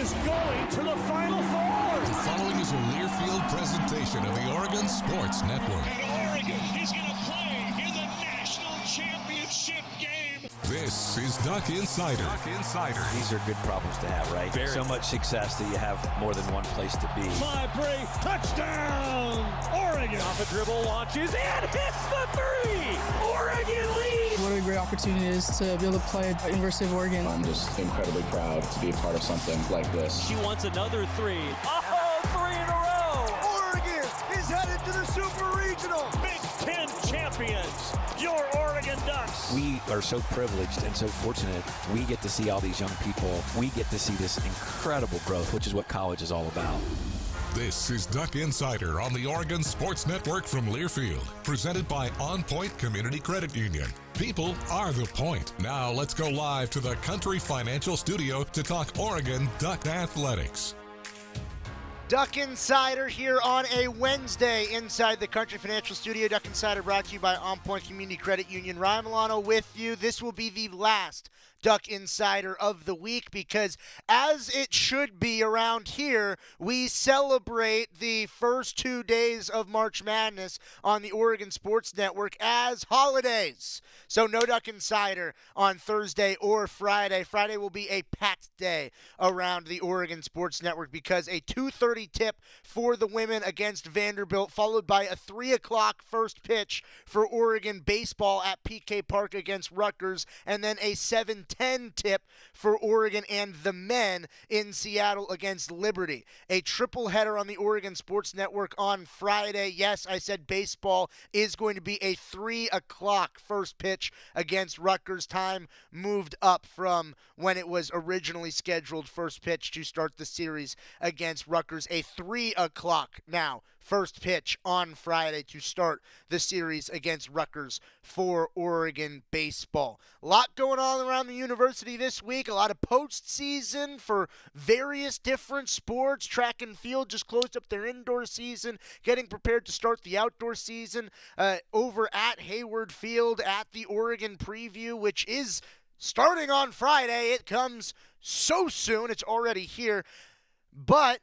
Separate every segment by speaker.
Speaker 1: is going to the Final Four.
Speaker 2: The following is a Learfield presentation of the Oregon Sports Network.
Speaker 1: And Oregon is going to play in the national championship game.
Speaker 2: This is Duck Insider.
Speaker 3: These are good problems to have, right?
Speaker 4: Very.
Speaker 3: So much success that you have more than one place to be.
Speaker 1: 5-3, touchdown, Oregon.
Speaker 4: Off a dribble, launches, and hits the three. Oregon leads.
Speaker 5: What a great opportunity it is to be able to play at University of Oregon.
Speaker 6: I'm just incredibly proud to be a part of something like this.
Speaker 4: She wants another three. Oh, three in a row.
Speaker 1: Oregon is headed to the Super Regional. Big Ten champions, your Oregon Ducks.
Speaker 3: We are so privileged and so fortunate. We get to see all these young people. We get to see this incredible growth, which is what college is all about.
Speaker 2: This is Duck Insider on the Oregon Sports Network from Learfield, presented by OnPoint Community Credit Union. People are the point. Now let's go live to the Country Financial Studio to talk Oregon Duck Athletics.
Speaker 7: Duck Insider here on a Wednesday inside the Country Financial Studio. Duck Insider brought to you by OnPoint Community Credit Union. Ryan Milano with you. This will be the last Duck Insider of the week because, as it should be around here, we celebrate the first 2 days of March Madness on the Oregon Sports Network as holidays. So no Duck Insider on Thursday or Friday. Friday will be a packed day around the Oregon Sports Network because a 2:30 tip for the women against Vanderbilt, followed by a 3 o'clock first pitch for Oregon baseball at PK Park against Rutgers, and then a 7:10 tip for Oregon and the men in Seattle against Liberty. A triple header on the Oregon Sports Network on Friday. Yes, I said baseball is going to be a 3 o'clock first pitch against Rutgers. Time moved up from when it was originally scheduled first pitch to start the series against Rutgers. A 3 o'clock now first pitch on Friday to start the series against Rutgers for Oregon baseball. A lot going on around the university this week. A lot of postseason for various different sports. Track and field just closed up their indoor season, getting prepared to start the outdoor season over at Hayward Field at the Oregon Preview, which is starting on Friday. It comes so soon. It's already here. But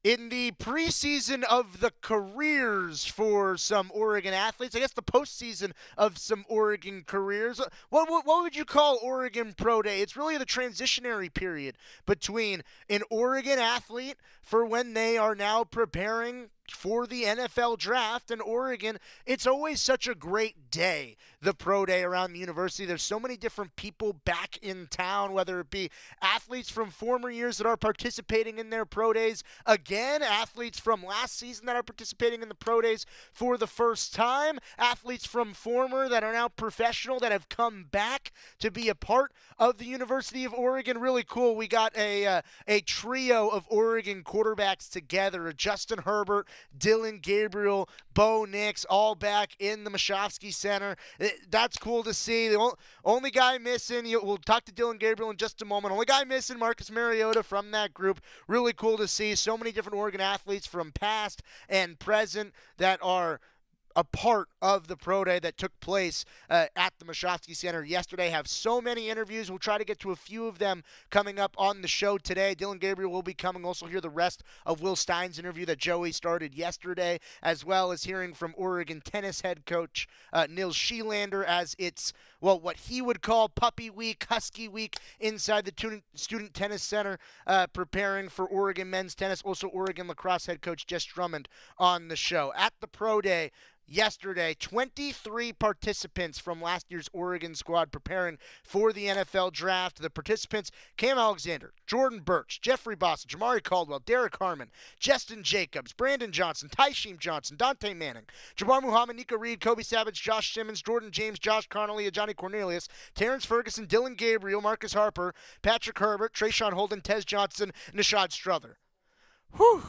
Speaker 7: in the preseason of the careers for some Oregon athletes, I guess the postseason of some Oregon careers, what would you call Oregon Pro Day? It's really the transitionary period between an Oregon athlete for when they are now preparing for the NFL draft in Oregon. It's always such a great day, the pro day around the university. There's so many different people back in town, whether it be athletes from former years that are participating in their pro days, again, athletes from last season that are participating in the pro days for the first time, athletes from former that are now professional that have come back to be a part of the University of Oregon. Really cool. We got a trio of Oregon quarterbacks together, Justin Herbert, Dylan Gabriel, Bo Nix, all back in the Mashofsky Center. That's cool to see. The only guy missing, we'll talk to Dylan Gabriel in just a moment. Only guy missing, Marcus Mariota from that group. Really cool to see so many different Oregon athletes from past and present that are a part of the pro day that took place at the Mashofsky Center yesterday. Have so many interviews. We'll try to get to a few of them coming up on the show today. Dylan Gabriel will be coming. Also hear the rest of Will Stein's interview that Joey started yesterday, as well as hearing from Oregon tennis head coach Nils Schyllander as it's, well, what he would call puppy week, husky week inside the Student Tennis Center, preparing for Oregon men's tennis. Also Oregon lacrosse head coach Jess Drummond on the show. At the pro day yesterday, 23 participants from last year's Oregon squad preparing for the NFL draft. The participants: Cam Alexander, Jordan Birch, Jeffrey Boston, Jamari Caldwell, Derek Harmon, Justin Jacobs, Brandon Johnson, Tyshim Johnson, Dante Manning, Jabbar Muhammad, Nico Reed, Kobe Savage, Josh Simmons, Jordan James, Josh Connolly, Johnny Cornelius, Terrence Ferguson, Dylan Gabriel, Marcus Harper, Patrick Herbert, Trayshawn Holden, Tez Johnson, Nishad Strother. Whew.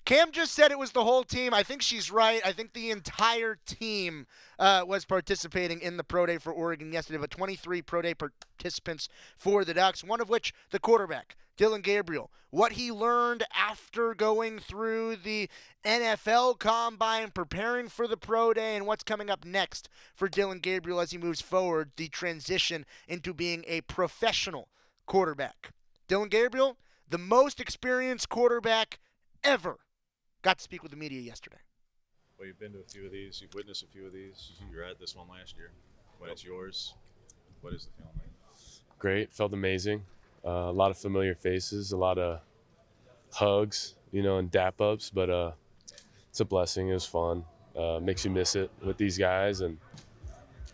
Speaker 7: Cam just said it was the whole team. I think she's right. I think the entire team was participating in the Pro Day for Oregon yesterday, but 23 Pro Day participants for the Ducks, one of which the quarterback, Dylan Gabriel. What he learned after going through the NFL Combine, preparing for the Pro Day, and what's coming up next for Dylan Gabriel as he moves forward, the transition into being a professional quarterback. Dillon Gabriel, the most experienced quarterback ever, got to speak with the media yesterday.
Speaker 8: Well, you've been to a few of these. You've witnessed a few of these. You were at this one last year. When it's yours, what is the feeling like?
Speaker 9: Great. Felt amazing. A lot of familiar faces, a lot of hugs, and dap-ups. But it's a blessing. It was fun. Makes you miss it with these guys. And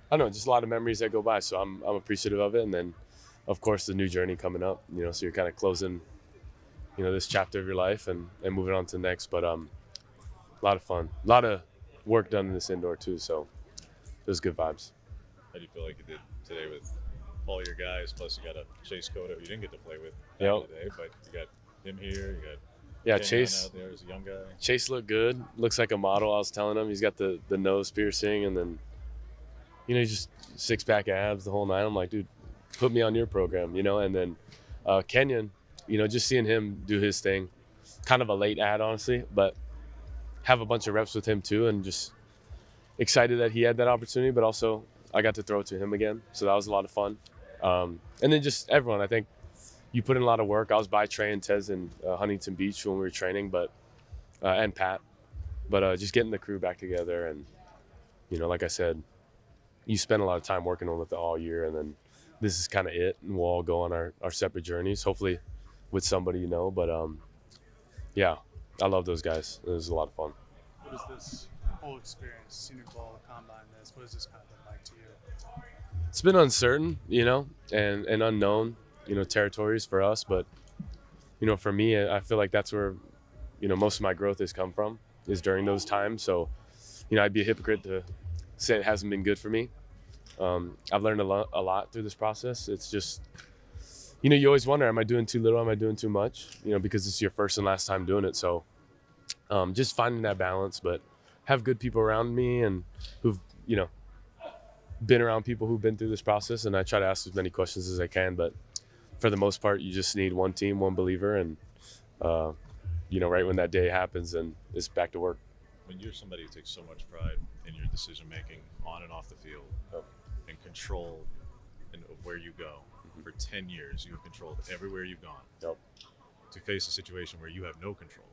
Speaker 9: I don't know, just a lot of memories that go by. So I'm appreciative of it. And then, of course, the new journey coming up. So you're kind of closing, this chapter of your life and moving on to the next. But a lot of fun. A lot of work done in this indoor, too. So it was good vibes.
Speaker 8: How do you feel like you did today with all your guys? Plus, you got a Chase Cotto who you didn't get to play with today, but you got him here. You got
Speaker 9: Chase
Speaker 8: out there as a young guy.
Speaker 9: Chase looked good. Looks like a model. I was telling him he's got the nose piercing, and then just six-pack abs the whole night. I'm like, dude, put me on your program, And then Kenyon, just seeing him do his thing, kind of a late ad, honestly, but have a bunch of reps with him too, and just excited that he had that opportunity, but also I got to throw it to him again. So that was a lot of fun. And then just everyone, I think you put in a lot of work. I was by Trey and Tez in Huntington Beach when we were training, but and Pat. But just getting the crew back together. And, like I said, you spend a lot of time working on it all year. And then this is kind of it. And we'll all go on our separate journeys, hopefully with somebody But, yeah, I love those guys. It was a lot of fun.
Speaker 10: What is this whole experience, Senior Bowl, Combine, what does this kind of look like to you?
Speaker 9: It's been uncertain, and unknown, territories for us. But, for me, I feel like that's where, most of my growth has come from, is during those times. So, I'd be a hypocrite to say it hasn't been good for me. I've learned a lot through this process. It's just, you always wonder, am I doing too little? Am I doing too much? Because it's your first and last time doing it. So just finding that balance, but have good people around me and who've, been around people who've been through this process. And I try to ask as many questions as I can, but for the most part, you just need one team, one believer. And, right when that day happens, and it's back to work.
Speaker 8: When you're somebody who takes so much pride in your decision-making on and off the field, and control of where you go, for 10 years, you have controlled everywhere you've gone. To face a situation where you have no control.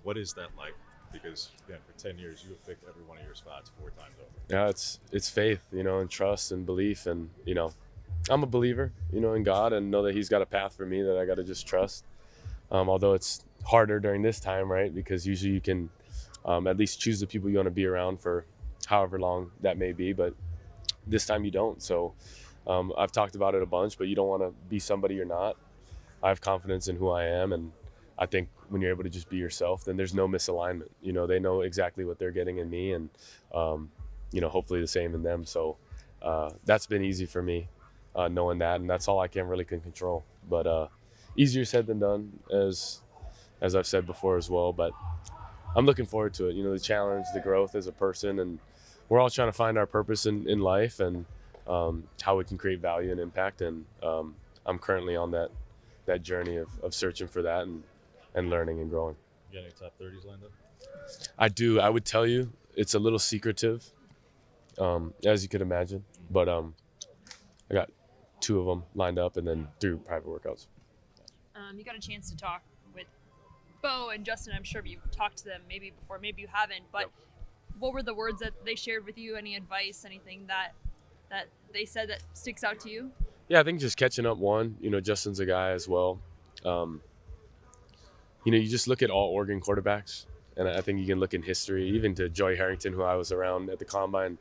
Speaker 8: What is that like? Because, again, for 10 years, you have picked every one of your spots 4 times over.
Speaker 9: Yeah, it's faith, and trust and belief. And, I'm a believer, in God, and know that he's got a path for me that I got to just trust. Although it's harder during this time, right? Because usually you can at least choose the people you want to be around for however long that may be. But this time you don't. So I've talked about it a bunch, but you don't want to be somebody you're not. I have confidence in who I am, and I think when you're able to just be yourself, then there's no misalignment. They know exactly what they're getting in me, and hopefully the same in them. So that's been easy for me, knowing that, and that's all I can control. But easier said than done, as I've said before as well. But I'm looking forward to it. The challenge, the growth as a person, and we're all trying to find our purpose in life and how we can create value and impact. And I'm currently on that journey of searching for that and learning and growing.
Speaker 8: You got any top 30s lined up?
Speaker 9: I do. I would tell you it's a little secretive, as you could imagine. But I got 2 of them lined up, and then 3 private workouts.
Speaker 11: You got a chance to talk with Bo and Justin. I'm sure you've talked to them maybe before, maybe you haven't. But What were the words that they shared with you? Any advice, anything that they said that sticks out to you?
Speaker 9: Yeah, I think just catching up one. Justin's a guy as well. You just look at all Oregon quarterbacks, and I think you can look in history, even to Joey Harrington, who I was around at the Combine,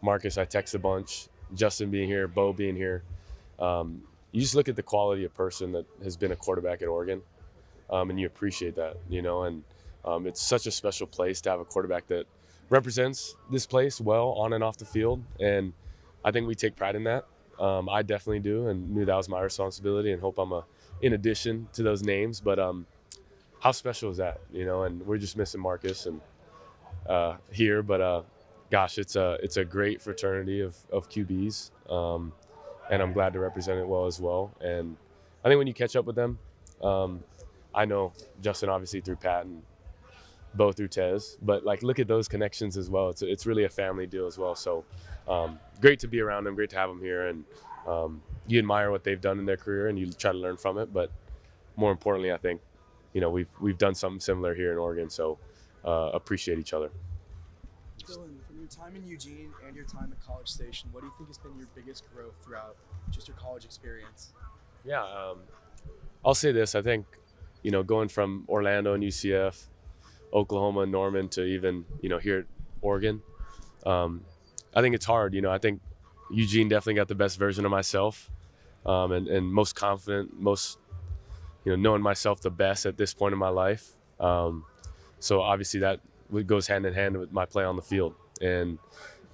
Speaker 9: Marcus, I text a bunch, Justin being here, Bo being here. You just look at the quality of person that has been a quarterback at Oregon, and you appreciate that, and it's such a special place to have a quarterback that represents this place well on and off the field, and I think we take pride in that. I definitely do, and knew that was my responsibility, and hope I'm in addition to those names. But how special is that, and we're just missing Marcus and here, but gosh, it's a great fraternity of QBs, and I'm glad to represent it well as well. And I think when you catch up with them, I know Justin obviously through Pat and Bo through Tez, but look at those connections as well. It's really a family deal as well. So great to be around them, great to have them here, and You admire what they've done in their career and you try to learn from it. But more importantly, I think, we've done something similar here in Oregon, so appreciate each other.
Speaker 12: Dylan, from your time in Eugene and your time at College Station, what do you think has been your biggest growth throughout just your college experience?
Speaker 9: Yeah, I'll say this. I think, going from Orlando and UCF, Oklahoma and Norman to even, here at Oregon, I think it's hard. I think Eugene definitely got the best version of myself, and most confident, most, knowing myself the best at this point in my life. So obviously that goes hand in hand with my play on the field. And,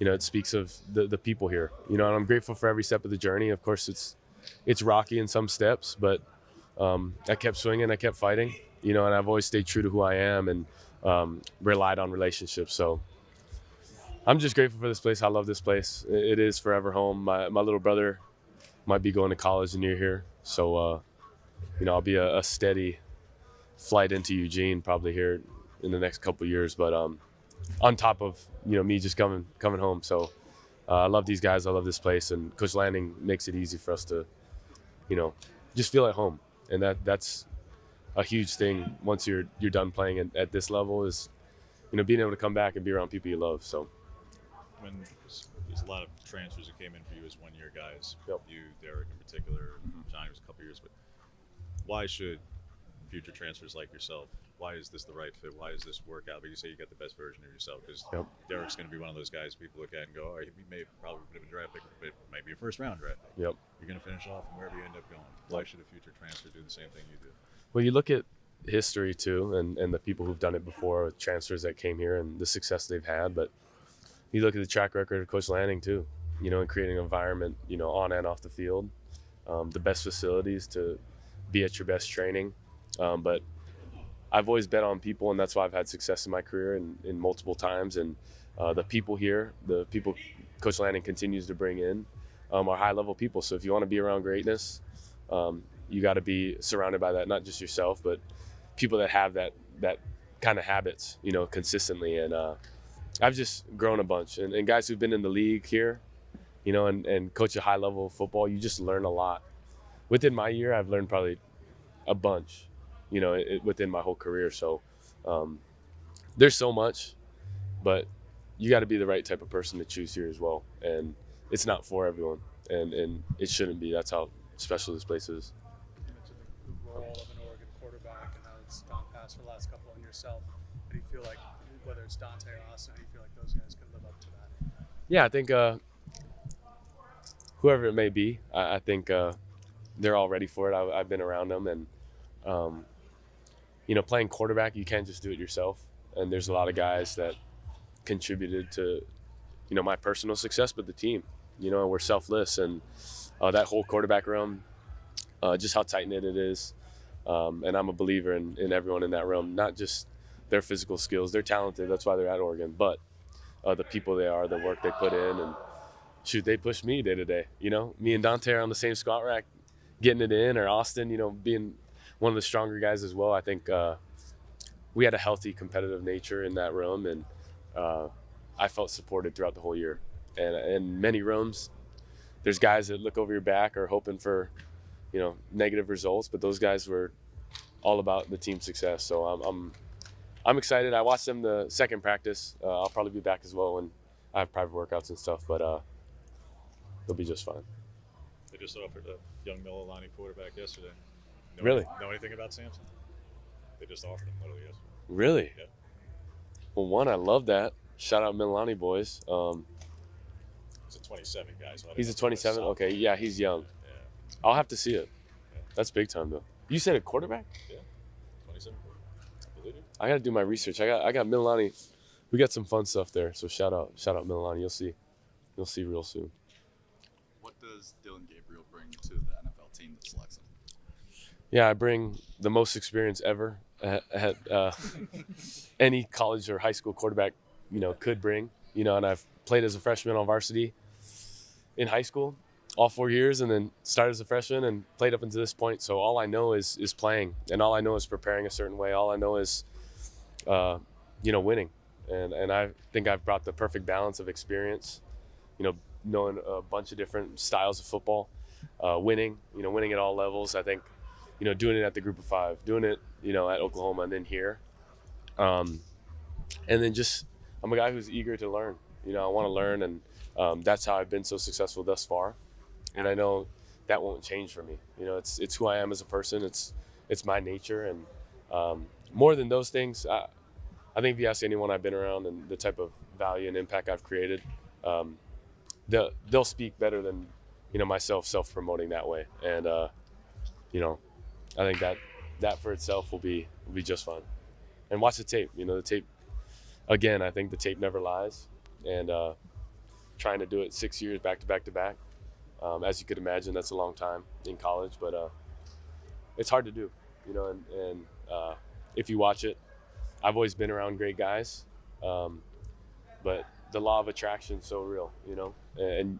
Speaker 9: it speaks of the people here, and I'm grateful for every step of the journey. Of course, it's rocky in some steps, but I kept swinging, I kept fighting, and I've always stayed true to who I am and relied on relationships. So I'm just grateful for this place. I love this place. It is forever home. My little brother might be going to college near here. So, I'll be a steady flight into Eugene probably here in the next couple of years. But on top of, me just coming home. So I love these guys. I love this place. And Coach Lanning makes it easy for us to, just feel at home. And that's a huge thing once you're done playing at this level is, being able to come back and be around people you love. So.
Speaker 8: When there's a lot of transfers that came in for you as one-year guys,
Speaker 9: yep.
Speaker 8: You, Derek in particular, Johnny was a couple years, but why should future transfers like yourself, why is this the right fit? Why does this work out? But you say you got the best version of yourself because
Speaker 9: yep.
Speaker 8: Derek's going to be one of those guys people look at and go, oh, he may probably have been a draft pick, but maybe a first-round draft pick.
Speaker 9: Yep.
Speaker 8: You're going to finish off wherever you end up going. Why should a future transfer do the same thing you do?
Speaker 9: Well, you look at history too and the people who've done it before with transfers that came here and the success they've had, but you look at the track record of Coach Lanning too, and creating an environment, on and off the field, the best facilities to be at your best training. But I've always bet on people, and that's why I've had success in my career in multiple times. And the people here, the people Coach Lanning continues to bring in are high-level people. So if you want to be around greatness, you got to be surrounded by that, not just yourself, but people that have that kind of habits, consistently. And I've just grown a bunch, and guys who've been in the league here, and coach a high level of football, you just learn a lot. Within my year, I've learned probably a bunch, within my whole career. So there's so much, but you got to be the right type of person to choose here as well. And it's not for everyone, and it shouldn't be. That's how special this place is.
Speaker 10: You mentioned the role of an Oregon quarterback and how it's gone past for the last couple and yourself. How do you feel like, whether it's Dante or Austin, how do you feel like those guys can live up to that?
Speaker 9: Yeah, I think whoever it may be, I think they're all ready for it. I've been around them, and playing quarterback, you can't just do it yourself. And there's a lot of guys that contributed to, my personal success, but the team, we're selfless, and that whole quarterback room, just how tight-knit it is. And I'm a believer in everyone in that room, not just their physical skills. They're talented. That's why they're at Oregon. But the people they are, the work they put in, and shoot, they push me day to day. Me and Dante are on the same squat rack, getting it in, or Austin, being one of the stronger guys as well. I think we had a healthy competitive nature in that room, and I felt supported throughout the whole year. And in many rooms, there's guys that look over your back or hoping for, negative results, but those guys were all about the team success. So I'm excited. I watched them the second practice. I'll probably be back as well when I have private workouts and stuff, but they'll be just fine.
Speaker 8: They just offered a young Mililani quarterback yesterday.
Speaker 9: Really?
Speaker 8: Know anything about Samson? They just offered him literally yesterday.
Speaker 9: Really?
Speaker 8: Yeah.
Speaker 9: Well, I love that. Shout out Mililani boys.
Speaker 8: He's a 27 guy. So
Speaker 9: He's a 27? Okay, yeah, he's young.
Speaker 8: Yeah.
Speaker 9: I'll have to see it.
Speaker 8: Yeah.
Speaker 9: That's big time, though. You said a quarterback?
Speaker 8: Yeah, 27.
Speaker 9: I got to do my research. I got Mililani. We got some fun stuff there. So shout out Mililani. You'll see real soon.
Speaker 13: What does Dylan Gabriel bring to the NFL team that selects him?
Speaker 9: Yeah, I bring the most experience ever at any college or high school quarterback, could bring. And I've played as a freshman on varsity in high school all 4 years, and then started as a freshman and played up until this point. So all I know is playing, and all I know is preparing a certain way. All I know is, winning. And I think I've brought the perfect balance of experience, knowing a bunch of different styles of football, winning at all levels. I think, doing it at the group of 5, doing it, at Oklahoma and then here. And then just, I'm a guy who's eager to learn. I want to learn, and that's how I've been so successful thus far. And I know that won't change for me. It's who I am as a person. It's my nature. And more than those things, I think if you ask anyone I've been around and the type of value and impact I've created, they'll speak better than, myself self-promoting that way. And, I think that for itself will be just fun. And watch the tape. The tape, again, I think the tape never lies. And trying to do it 6 years back to back to back, as you could imagine, that's a long time in college. But it's hard to do, and if you watch it, I've always been around great guys, but the law of attraction is so real, and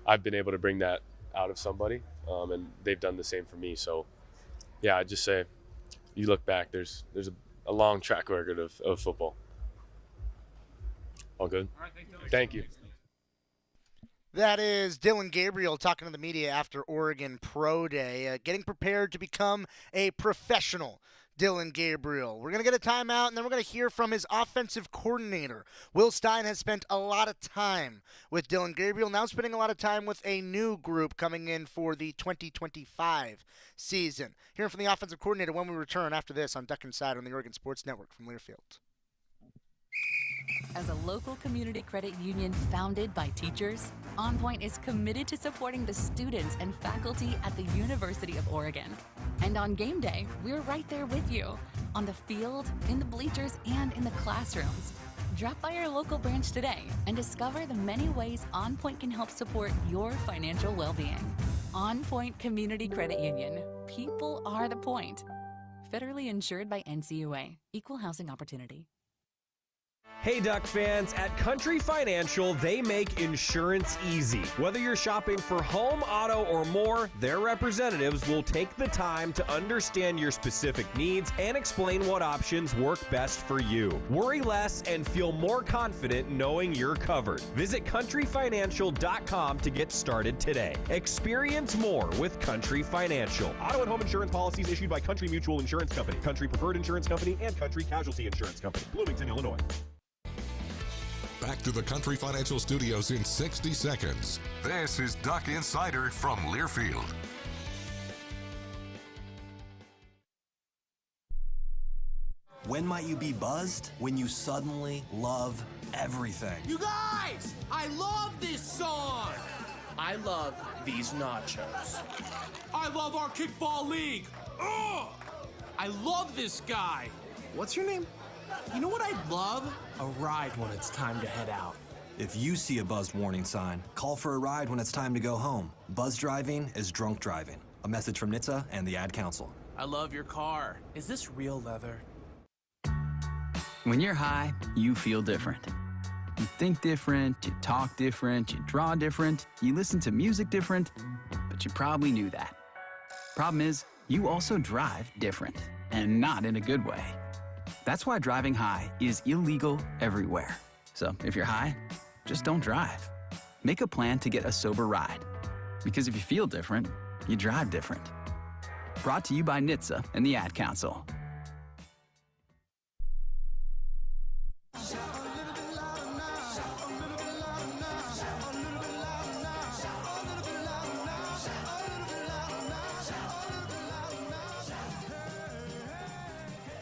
Speaker 9: I've been able to bring that out of somebody, and they've done the same for me. So, yeah, I'd just say, you look back, there's a long track record of football. All good? All right, thank you.
Speaker 7: That is Dillon Gabriel talking to the media after Oregon Pro Day, getting prepared to become a professional. Dillon Gabriel. We're going to get a timeout, and then we're going to hear from his offensive coordinator. Will Stein has spent a lot of time with Dillon Gabriel, now spending a lot of time with a new group coming in for the 2025 season. Hearing from the offensive coordinator when we return after this on Duck Inside on the Oregon Sports Network from Learfield.
Speaker 14: As a local community credit union founded by teachers, OnPoint is committed to supporting the students and faculty at the University of Oregon. And on game day, we're right there with you, on the field, in the bleachers, and in the classrooms. Drop by our local branch today and discover the many ways OnPoint can help support your financial well-being. OnPoint Community Credit Union. People are the point. Federally insured by NCUA. Equal housing opportunity.
Speaker 15: Hey Duck fans, at Country Financial, they make insurance easy. Whether you're shopping for home, auto, or more, their representatives will take the time to understand your specific needs and explain what options work best for you. Worry less and feel more confident knowing you're covered. Visit countryfinancial.com to get started today. Experience more with Country Financial. Auto and home insurance policies issued by Country Mutual Insurance Company, Country Preferred Insurance Company, and Country Casualty Insurance Company, Bloomington, Illinois.
Speaker 2: Back to the Country Financial Studios in 60 seconds. This is Duck Insider from Learfield.
Speaker 16: When might you be buzzed? When you suddenly love everything.
Speaker 17: You guys, I love this song. I love these nachos. I love our kickball league. Ugh! I love this guy. What's your name? You know what I'd love? A ride when it's time to head out.
Speaker 16: If you see a buzzed warning sign, call for a ride when it's time to go home. Buzz driving is drunk driving. A message from NHTSA and the Ad Council.
Speaker 17: I love your car. Is this real leather?
Speaker 18: When you're high, you feel different. You think different, you talk different, you draw different, you listen to music different, but you probably knew that. Problem is, you also drive different, and not in a good way. That's why driving high is illegal everywhere. So if you're high, just don't drive. Make a plan to get a sober ride. Because if you feel different, you drive different. Brought to you by NHTSA and the Ad Council.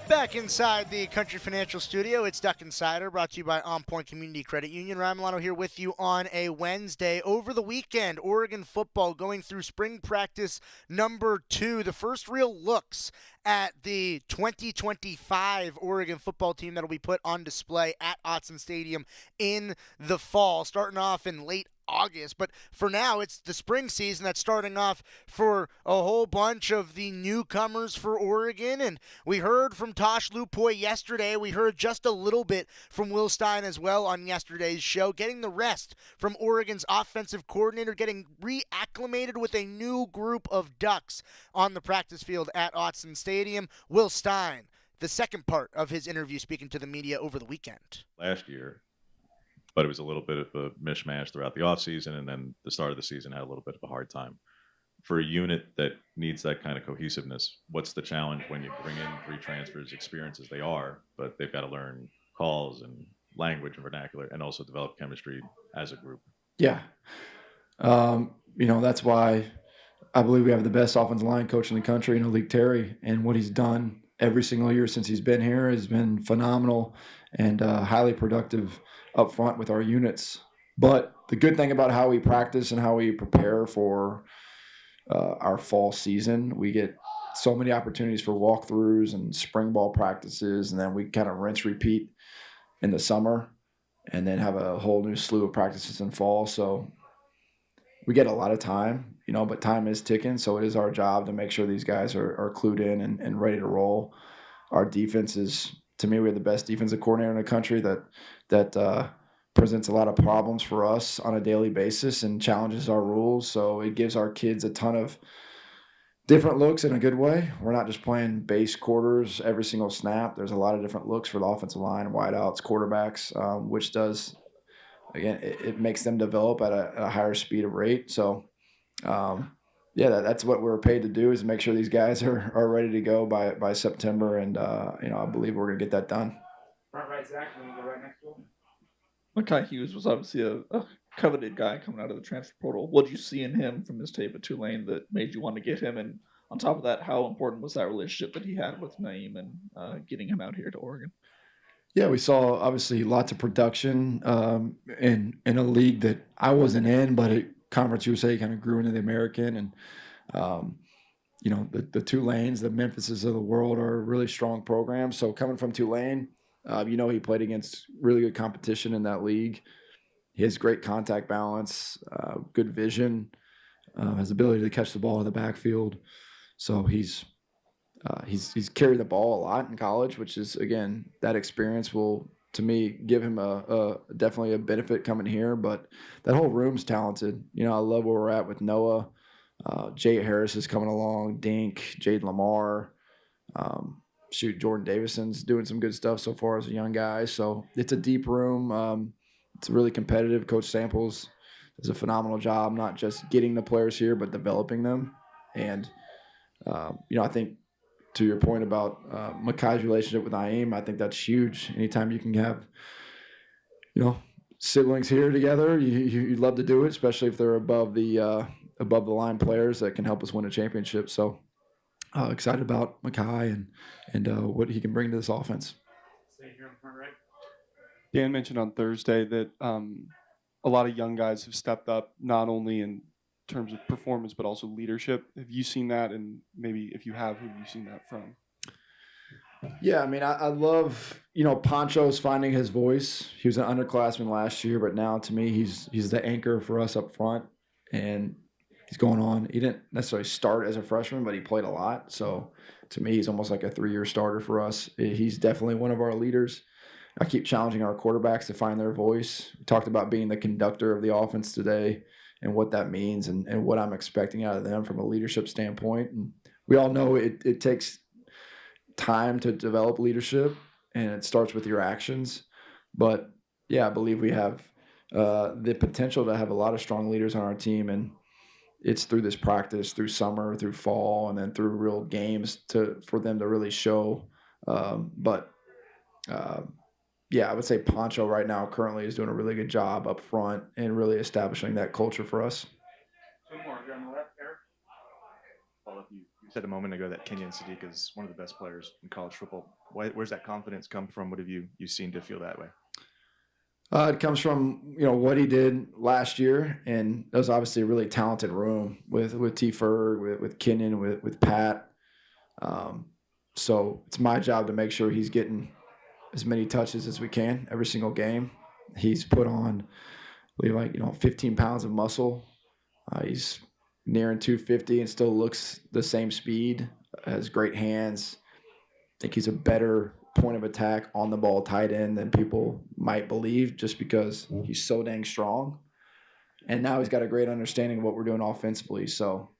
Speaker 7: Back inside the Country Financial Studio, it's Duck Insider, brought to you by OnPoint Community Credit Union. Ryan Milano here with you on a Wednesday. Over the weekend, Oregon football going through spring practice number 2. The first real looks at the 2025 Oregon football team that will be put on display at Autzen Stadium in the fall, starting off in late August. But for now, it's the spring season that's starting off for a whole bunch of the newcomers for Oregon. And we heard from Tosh Lupoy yesterday. We heard just a little bit from Will Stein as well on yesterday's show, getting the rest from Oregon's offensive coordinator, getting reacclimated with a new group of Ducks on the practice field at Autzen Stadium. Will Stein, the second part of his interview speaking to the media over the weekend.
Speaker 8: Last year, but it was a little bit of a mishmash throughout the offseason, and then the start of the season had a little bit of a hard time for a unit that needs that kind of cohesiveness, what's the challenge when you bring in 3 transfers, experienced as they are, but they've got to learn calls and language and vernacular and also develop chemistry as a group?
Speaker 19: Yeah. That's why I believe we have the best offensive line coach in the country, Malik Terry, and what he's done every single year since he's been here has been phenomenal and highly productive up front with our units. But the good thing about how we practice and how we prepare for our fall season, we get so many opportunities for walkthroughs and spring ball practices, and then we kind of rinse repeat in the summer and then have a whole new slew of practices in fall. So we get a lot of time, but time is ticking. So it is our job to make sure these guys are clued in and ready to roll. Our defense is, to me, we have the best defensive coordinator in the country that presents a lot of problems for us on a daily basis and challenges our rules. So it gives our kids a ton of different looks in a good way. We're not just playing base quarters every single snap. There's a lot of different looks for the offensive line, wideouts, quarterbacks, which does, again, it makes them develop at a higher speed of rate. So, that's what we're paid to do, is make sure these guys are ready to go by September. And, I believe we're going to get that done.
Speaker 20: Front right, Zach, when you go right next to him.
Speaker 21: Makai Hughes was obviously a coveted guy coming out of the transfer portal. What did you see in him from his tape at Tulane that made you want to get him? And on top of that, how important was that relationship that he had with Naeem and getting him out here to Oregon?
Speaker 19: Yeah, we saw obviously lots of production in a league that I wasn't in, but Conference USA kind of grew into the American. And, the Tulanes, the Memphises of the world are really strong programs. So coming from Tulane, he played against really good competition in that league. He has great contact balance, good vision, has the ability to catch the ball in the backfield. So he's carried the ball a lot in college, which is, again, that experience will, to me, give him definitely a benefit coming here. But that whole room's talented. I love where we're at with Noah. Jay Harris is coming along, Dink, Jade Lamar. Jordan Davison's doing some good stuff so far as a young guy. So it's a deep room. It's really competitive. Coach Samples does a phenomenal job, not just getting the players here, but developing them. And, I think to your point about Makai's relationship with Naeem, I think that's huge. Anytime you can have, siblings here together, you'd love to do it, especially if they're above the line players that can help us win a championship. So excited about Makai and what he can bring to this offense.
Speaker 20: Stay here in front right.
Speaker 22: Dan mentioned on Thursday that a lot of young guys have stepped up, not only in terms of performance, but also leadership. Have you seen that? And maybe if you have, who have you seen that from?
Speaker 19: Yeah, I love, Poncho's finding his voice. He was an underclassman last year, but now to me, he's the anchor for us up front. And he's going on. He didn't necessarily start as a freshman, but he played a lot. So to me, he's almost like a 3-year starter for us. He's definitely one of our leaders. I keep challenging our quarterbacks to find their voice. We talked about being the conductor of the offense today and what that means and what I'm expecting out of them from a leadership standpoint. And we all know it takes time to develop leadership, and it starts with your actions. But, yeah, I believe we have the potential to have a lot of strong leaders on our team, and it's through this practice, through summer, through fall, and then through real games for them to really show. I would say Poncho right now currently is doing a really good job up front and really establishing that culture for us.
Speaker 20: Two more. You're on the left, Eric.
Speaker 23: You said a moment ago that Kenyon Sadiq is one of the best players in college football. Where's that confidence come from? What have you seen to feel that way?
Speaker 19: It comes from, what he did last year, and it was obviously a really talented room with T. Ferg, with Kenyon, with Pat. So it's my job to make sure he's getting as many touches as we can every single game. He's put on, I believe, 15 pounds of muscle. He's nearing 250 and still looks the same speed, has great hands. I think he's a better point of attack on the ball tight end than people might believe, just because he's so dang strong. And now he's got a great understanding of what we're doing offensively. So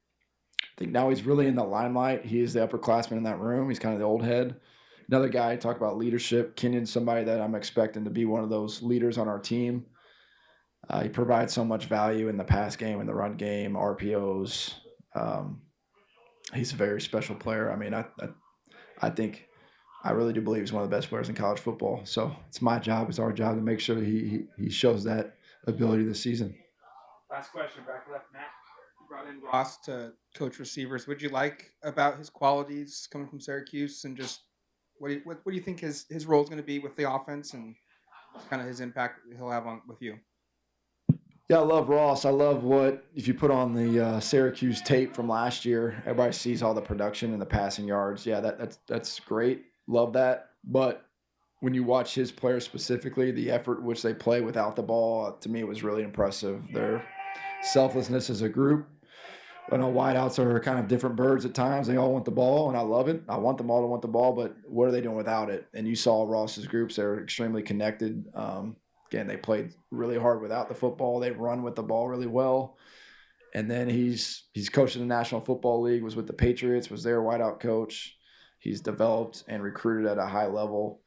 Speaker 19: I think now he's really in the limelight. He is the upperclassman in that room. He's kind of the old head. Another guy, talk about leadership. Kenyon's somebody that I'm expecting to be one of those leaders on our team. He provides so much value in the pass game, in the run game, RPOs. He's a very special player. I mean, I really do believe he's one of the best players in college football. So it's my job, it's our job to make sure he shows that ability this season.
Speaker 20: Last question, back left, Matt.
Speaker 4: You brought in Ross to coach receivers. What do you like about his qualities coming from Syracuse, and just what do you think his role is going to be with the offense and kind of his impact he'll have on with you?
Speaker 19: Yeah, I love Ross. I love if you put on the Syracuse tape from last year, everybody sees all the production and the passing yards. Yeah, that's great. Love that. But when you watch his players specifically, the effort which they play without the ball, to me, was really impressive. Their selflessness as a group. I know wideouts are kind of different birds at times. They all want the ball, and I love it. I want them all to want the ball, but what are they doing without it? And you saw Ross's groups. They're extremely connected. Again, they played really hard without the football. They run with the ball really well. And then he's coached in the National Football League, was with the Patriots, was their wideout coach. He's developed and recruited at a high level.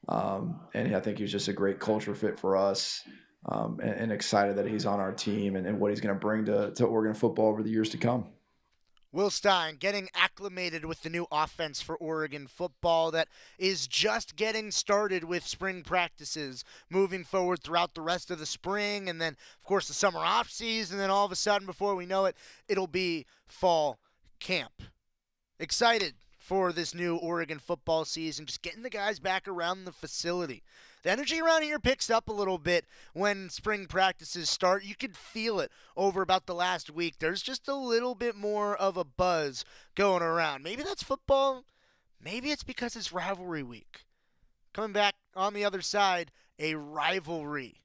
Speaker 19: And I think he's just a great culture fit for us, and excited that he's on our team and what he's going to bring to Oregon football over the years to come.
Speaker 7: Will Stein getting acclimated with the new offense for Oregon football that is just getting started with spring practices, moving forward throughout the rest of the spring, and then, of course, the summer off season, and then all of a sudden, before we know it, it'll be fall camp. Excited for this new Oregon football season, just getting the guys back around the facility. The energy around here picks up a little bit when spring practices start. You could feel it over about the last week. There's just a little bit more of a buzz going around. Maybe that's football. Maybe it's because it's rivalry week. Coming back on the other side, a rivalry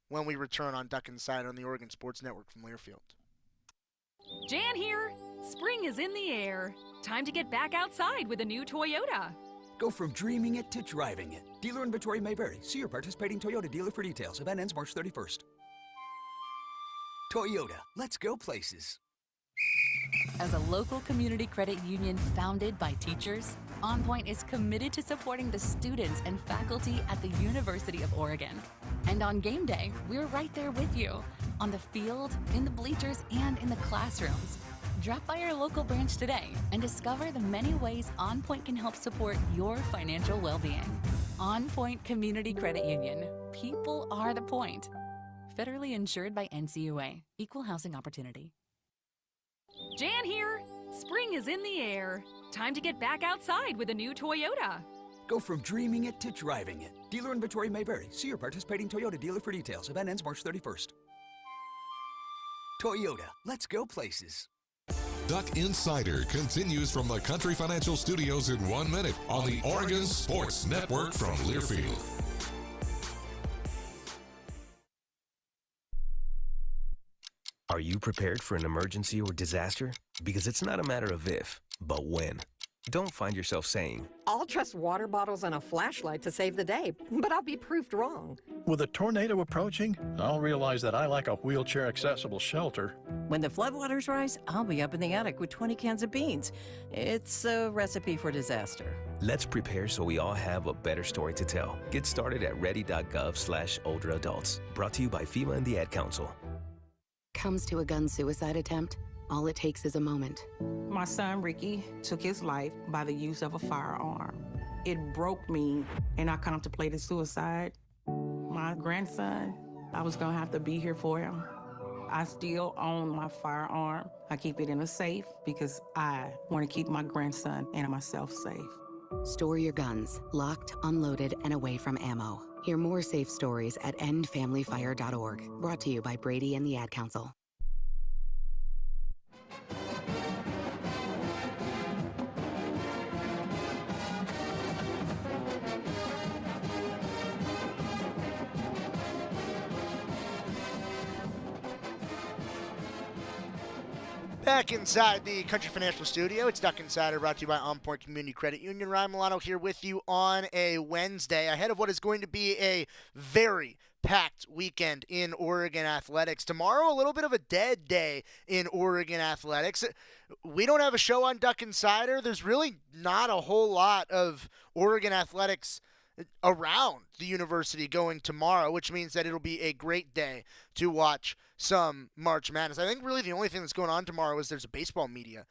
Speaker 7: when we return on Duck Inside on the Oregon Sports Network from Learfield.
Speaker 5: Jan here. Spring is in the air. Time to get back outside with a new Toyota.
Speaker 6: Go from dreaming it to driving it. Dealer inventory may vary. See your participating Toyota dealer for details. Event ends March 31st. Toyota, let's go places.
Speaker 14: As a local community credit union founded by teachers, OnPoint is committed to supporting the students and faculty at the University of Oregon. And on game day, we're right there with you, on the field, in the bleachers, and in the classrooms. Drop by our local branch today and discover the many ways OnPoint can help support your financial well-being. OnPoint Community Credit Union. People are the point. Federally insured by NCUA. Equal housing opportunity.
Speaker 5: Jan here. Spring is in the air. Time to get back outside with a new Toyota.
Speaker 6: Go from dreaming it to driving it. Dealer inventory may vary. See your participating Toyota dealer for details. Event ends March 31st. Toyota, let's go places.
Speaker 2: Duck Insider continues from the Country Financial Studios in 1 minute on the Oregon Sports Network from Learfield.
Speaker 24: Are you prepared for an emergency or disaster? Because it's not a matter of if, but when. Don't find yourself saying,
Speaker 25: I'll trust water bottles and a flashlight to save the day, but I'll be proved wrong.
Speaker 26: With a tornado approaching, I'll realize that I lack a wheelchair-accessible shelter.
Speaker 25: When the floodwaters rise, I'll be up in the attic with 20 cans of beans. It's a recipe for disaster.
Speaker 24: let's prepare so we all have a better story to tell. Get started at ready.gov/older adults. Brought to you by FEMA and the Ad Council.
Speaker 27: Comes to a gun suicide attempt, all it takes is a moment.
Speaker 28: My son, Ricky, took his life by the use of a firearm. It broke me, and I contemplated suicide. My grandson, I was gonna have to be here for him. I still own my firearm. I keep it in a safe because I want to keep my grandson and myself safe.
Speaker 27: Store your guns, locked, unloaded, and away from ammo. Hear more safe stories at endfamilyfire.org. Brought to you by Brady and the Ad Council.
Speaker 7: Back inside the Country Financial Studio, it's Duck Insider, brought to you by OnPoint Community Credit Union. Ryan Milano here with you on a Wednesday, ahead of what is going to be a very packed weekend in Oregon athletics. Tomorrow, a little bit of a dead day in Oregon athletics. We don't have a show on Duck Insider. There's really not a whole lot of Oregon athletics around the university going tomorrow, which means that it'll be a great day to watch some March Madness. I think really the only thing that's going on tomorrow is there's a baseball media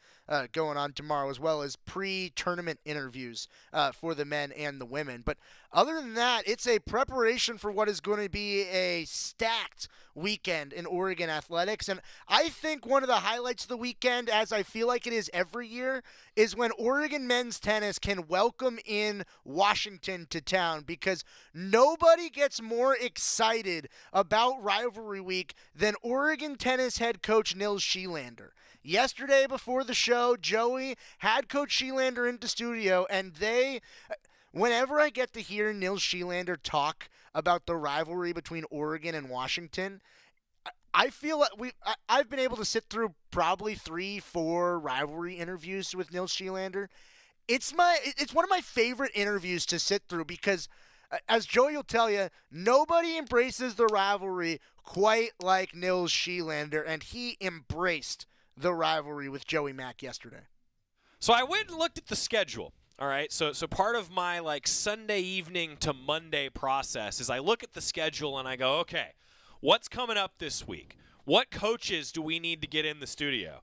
Speaker 7: going on tomorrow, as well as pre-tournament interviews for the men and the women. But other than that, it's a preparation for what is going to be a stacked weekend in Oregon athletics. And I think one of the highlights of the weekend, as I feel like it is every year, is when Oregon men's tennis can welcome in Washington to town, because nobody gets more excited about rivalry week than Oregon tennis head coach Nils Schyllander. Yesterday before the show, Joey had Coach Schyllander into studio, and whenever I get to hear Nils Schyllander talk about the rivalry between Oregon and Washington, I feel like I've been able to sit through probably 3-4 rivalry interviews with Nils Schyllander. It's one of my favorite interviews to sit through because, as Joey will tell you, nobody embraces the rivalry quite like Nils Schyllander, and he embraced the rivalry with Joey Mack yesterday.
Speaker 1: So I went and looked at the schedule. All right, so part of my Sunday evening to Monday process is I look at the schedule and I go, okay, what's coming up this week? What coaches do we need to get in the studio?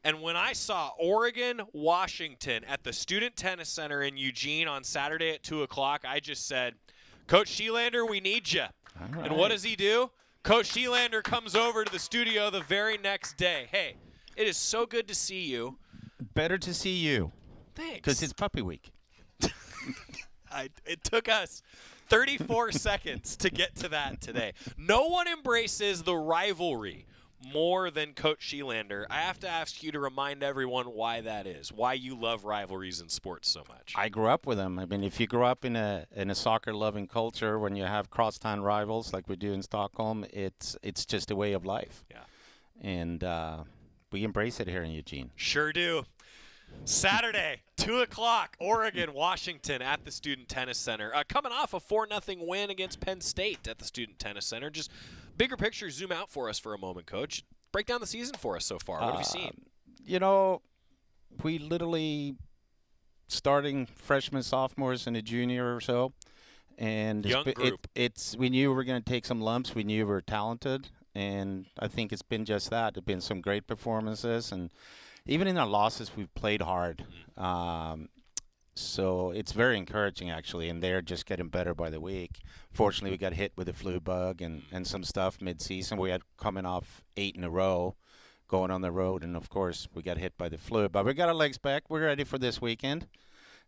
Speaker 1: And when I saw Oregon, Washington at the Student Tennis Center in Eugene on Saturday at 2 o'clock, I just said, Coach Schyllander, we need you. Right. And what does he do? Coach Schyllander comes over to the studio the very next day. Hey, it is so good to see you.
Speaker 3: Better to see you.
Speaker 1: Thanks.
Speaker 3: Because it's puppy week.
Speaker 1: It took us 34 seconds to get to that today. No one embraces the rivalry more than Coach Schyllander. I have to ask you to remind everyone why that is, why you love rivalries in sports so much.
Speaker 3: I grew up with them. I mean, if you grew up in a soccer-loving culture, when you have crosstown rivals like we do in Stockholm, it's just a way of life.
Speaker 1: Yeah.
Speaker 3: And we embrace it here in Eugene.
Speaker 1: Sure do. Saturday, 2 o'clock, Oregon, Washington at the Student Tennis Center. Coming off a 4-0 win against Penn State at the Student Tennis Center. Just bigger picture, zoom out for us for a moment, Coach. Break down the season for us so far. What have you seen?
Speaker 3: We literally starting freshmen, sophomores, and a junior or so. And
Speaker 1: young group.
Speaker 3: We knew we were going to take some lumps. We knew we were talented. And I think it's been just that. There have been some great performances. And even in our losses, we've played hard. So it's very encouraging, actually, and they're just getting better by the week. Fortunately, we got hit with the flu bug and some stuff mid-season. We had coming off 8 in a row, going on the road, and, of course, we got hit by the flu. But we got our legs back. We're ready for this weekend.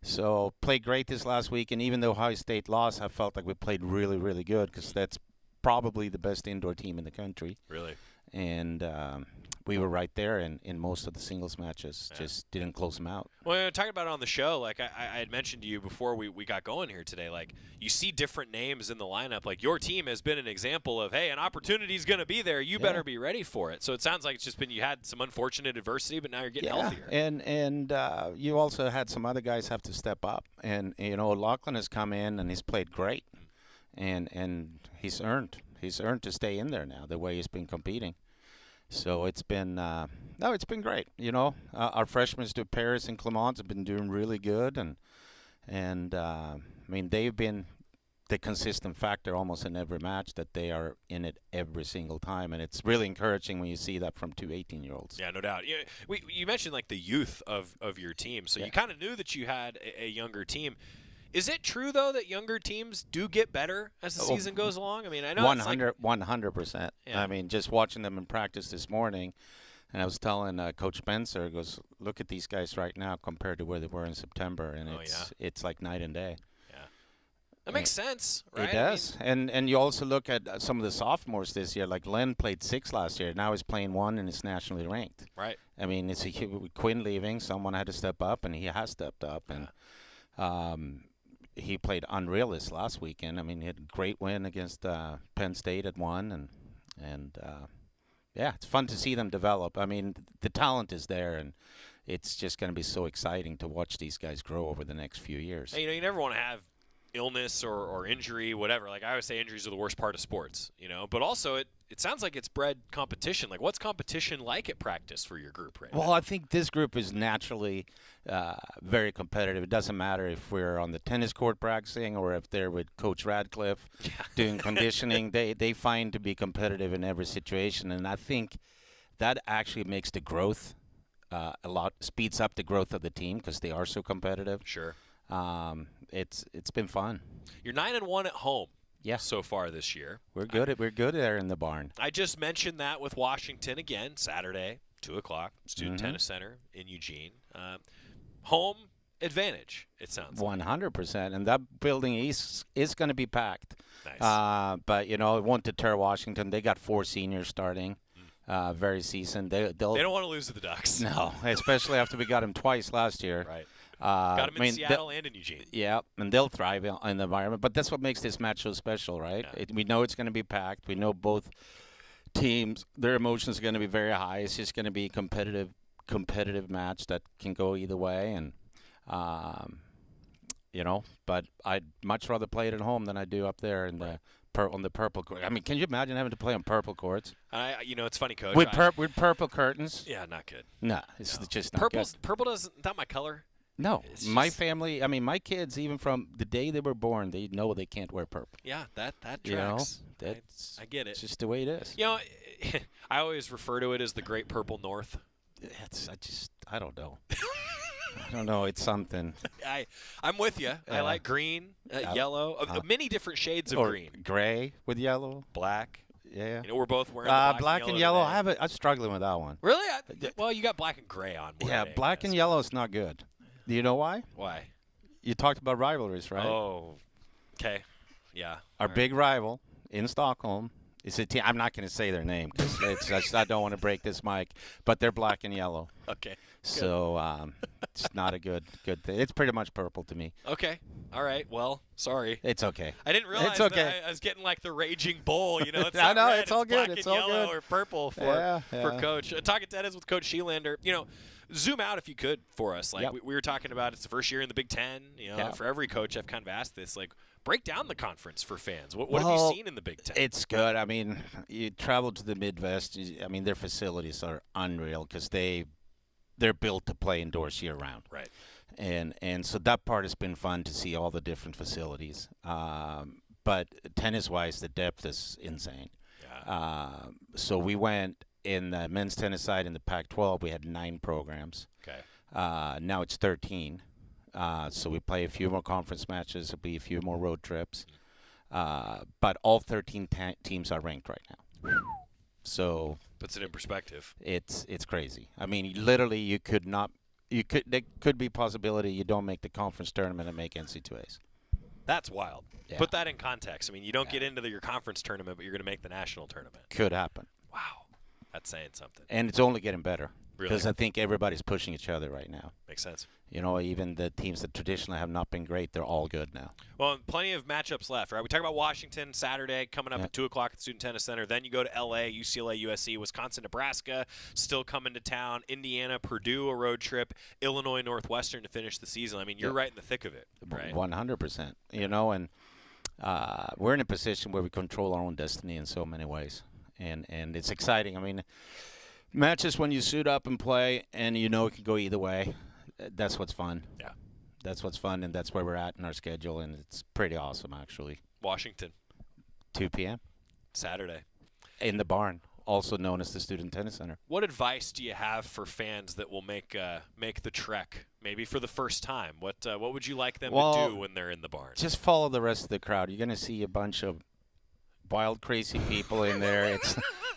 Speaker 3: So played great this last week, and even though Ohio State lost, I felt like we played really, really good because that's probably the best indoor team in the country.
Speaker 1: Really?
Speaker 3: And we were right there in most of the singles matches, just didn't close them out.
Speaker 1: Well, talking about it on the show, I had mentioned to you before we got going here today, you see different names in the lineup. Your team has been an example of, hey, an opportunity's going to be there. You better be ready for it. So it sounds like it's just been you had some unfortunate adversity, but now you're getting healthier.
Speaker 3: And you also had some other guys have to step up. And, Lachlan has come in and he's played great. And he's earned to stay in there now, the way he's been competing. So it's been it's been great. Our freshmen to Paris and Clermont have been doing really good, and they've been the consistent factor almost in every match that they are in it every single time, and it's really encouraging when you see that from two 18-year-olds.
Speaker 1: Yeah, no doubt. You mentioned the youth of your team, so you kind of knew that you had a younger team. Is it true, though, that younger teams do get better as the season goes along? I know
Speaker 3: 100%.
Speaker 1: Yeah.
Speaker 3: Just watching them in practice this morning, and I was telling Coach Spencer, goes, look at these guys right now compared to where they were in September, and it's like night and day.
Speaker 1: Yeah, that makes sense, right?
Speaker 3: It does. And you also look at some of the sophomores this year, like Len played 6 last year. Now he's playing 1 and is nationally ranked.
Speaker 1: Right.
Speaker 3: It's with Quinn leaving, someone had to step up, and he has stepped up. And he played unreal this last weekend. He had a great win against Penn State at 1, and it's fun to see them develop. The talent is there, and it's just going to be so exciting to watch these guys grow over the next few years.
Speaker 1: Hey, you never want to have illness or injury, whatever. Like I always say, injuries are the worst part of sports, but also it sounds like it's bred competition. Like what's competition like at practice for your group right now?
Speaker 3: Well, I think this group is naturally very competitive. It doesn't matter if we're on the tennis court practicing or if they're with Coach Radcliffe doing conditioning. They find to be competitive in every situation, and I think that actually makes the growth speeds up the growth of the team because they are so competitive.
Speaker 1: Sure.
Speaker 3: It's been fun.
Speaker 1: You're 9-1 at home.
Speaker 3: Yeah.
Speaker 1: So far this year.
Speaker 3: We're good there in the barn.
Speaker 1: I just mentioned that with Washington again, Saturday, 2:00, Student Tennis Center in Eugene. Home advantage, it sounds like.
Speaker 3: 100%. And that building is going to be packed.
Speaker 1: Nice.
Speaker 3: But, it won't deter Washington. They got 4 seniors starting. Very seasoned. They don't
Speaker 1: want to lose to the Ducks.
Speaker 3: No, especially after we got them twice last year.
Speaker 1: Right. Got them in Seattle and in Eugene.
Speaker 3: Yeah, and they'll thrive in the environment. But that's what makes this match so special, right?
Speaker 1: Yeah.
Speaker 3: We know it's going to be packed. We know both teams, their emotions are going to be very high. It's just going to be a competitive match that can go either way. And, but I'd much rather play it at home than I do up there in on the purple court. I mean, can you imagine having to play on purple courts?
Speaker 1: It's funny, Coach.
Speaker 3: With purple curtains?
Speaker 1: Yeah, not good.
Speaker 3: No, it's just not good.
Speaker 1: Purple doesn't, not my color.
Speaker 3: No, my family, my kids, even from the day they were born, they know they can't wear purple.
Speaker 1: Yeah, that tracks. I get it.
Speaker 3: It's just the way it is.
Speaker 1: I always refer to it as the Great Purple North.
Speaker 3: I don't know. I don't know. It's something.
Speaker 1: I'm with you. I like green, yellow, many different shades of green.
Speaker 3: Gray with yellow.
Speaker 1: Black.
Speaker 3: Yeah.
Speaker 1: We're both wearing the
Speaker 3: black and yellow. I'm struggling with that one.
Speaker 1: Really? Well, you got black and gray on.
Speaker 3: Yeah, black and yellow is not good. Do you know why?
Speaker 1: Why?
Speaker 3: You talked about rivalries, right?
Speaker 1: Oh, okay. Yeah.
Speaker 3: Our big rival in Stockholm is a team. I'm not going to say their name because I don't want to break this mic, but they're black and yellow.
Speaker 1: Okay.
Speaker 3: So it's not a good thing. It's pretty much purple to me.
Speaker 1: Okay. All right. Well, sorry.
Speaker 3: It's okay.
Speaker 1: I didn't realize that I was getting like the raging bull. It's
Speaker 3: I know.
Speaker 1: red,
Speaker 3: It's all good.
Speaker 1: Black
Speaker 3: It's
Speaker 1: and
Speaker 3: all
Speaker 1: yellow
Speaker 3: good.
Speaker 1: or purple for Coach. Talking tennis with Coach Schyllander. Zoom out if you could for us. Like we were talking about, it's the first year in the Big Ten. For every coach, I've kind of asked this. Like, break down the conference for fans. What have you seen in the Big Ten?
Speaker 3: It's good. I mean, you travel to the Midwest. Their facilities are unreal because they're built to play indoors year round.
Speaker 1: Right.
Speaker 3: And so that part has been fun to see all the different facilities. But tennis-wise, the depth is insane.
Speaker 1: Yeah.
Speaker 3: So we went in the men's tennis side in the Pac-12. We had 9 programs.
Speaker 1: Okay.
Speaker 3: Now it's 13. So we play a few more conference matches. There'll be a few more road trips. But all 13 teams are ranked right now. So
Speaker 1: puts it in perspective.
Speaker 3: It's crazy. Literally, there could be possibility you don't make the conference tournament and make NC2As.
Speaker 1: That's wild.
Speaker 3: Yeah.
Speaker 1: Put that in context. You don't get into your conference tournament, but you're going to make the national tournament.
Speaker 3: Could happen.
Speaker 1: Wow. That's saying something.
Speaker 3: And it's only getting better.
Speaker 1: Really?
Speaker 3: Because I think everybody's pushing each other right now.
Speaker 1: Makes sense.
Speaker 3: Even the teams that traditionally have not been great, they're all good now.
Speaker 1: Well, plenty of matchups left, right? We talk about Washington Saturday coming up at 2:00 at the Student Tennis Center. Then you go to L.A., UCLA, USC, Wisconsin, Nebraska, still coming to town. Indiana, Purdue, a road trip. Illinois, Northwestern to finish the season. You're right in the thick of it, right?
Speaker 3: 100%. And we're in a position where we control our own destiny in so many ways. And it's exciting. Matches when you suit up and play and it can go either way. That's what's fun.
Speaker 1: Yeah.
Speaker 3: That's what's fun, and that's where we're at in our schedule, and it's pretty awesome, actually.
Speaker 1: Washington.
Speaker 3: 2 p.m.
Speaker 1: Saturday.
Speaker 3: In the barn, also known as the Student Tennis Center.
Speaker 1: What advice do you have for fans that will make the trek, maybe for the first time? What would you like them to do when they're in the barn?
Speaker 3: Just follow the rest of the crowd. You're going to see a bunch of wild, crazy people in there.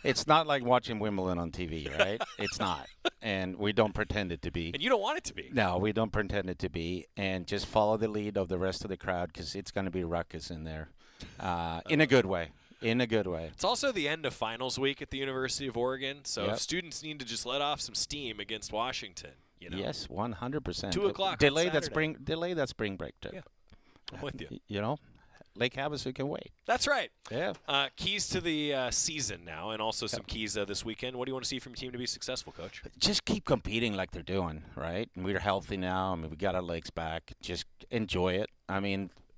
Speaker 3: It's not like watching Wimbledon on TV, right? It's not. And we don't pretend it to be.
Speaker 1: And you don't want it to be.
Speaker 3: No, we don't pretend it to be. And just follow the lead of the rest of the crowd because it's going to be ruckus in there in a good way. In a good way.
Speaker 1: It's also the end of finals week at the University of Oregon, so students need to just let off some steam against Washington.
Speaker 3: Yes, 100%.
Speaker 1: 2:00
Speaker 3: Delay
Speaker 1: on
Speaker 3: that spring break trip.
Speaker 1: Yeah, I'm with you.
Speaker 3: Lake Havasu can wait.
Speaker 1: That's right.
Speaker 3: Yeah.
Speaker 1: Keys to the season now, and also some keys this weekend. What do you want to see from your team to be successful, Coach?
Speaker 3: Just keep competing like they're doing, right? And we're healthy now. We got our legs back. Just enjoy it.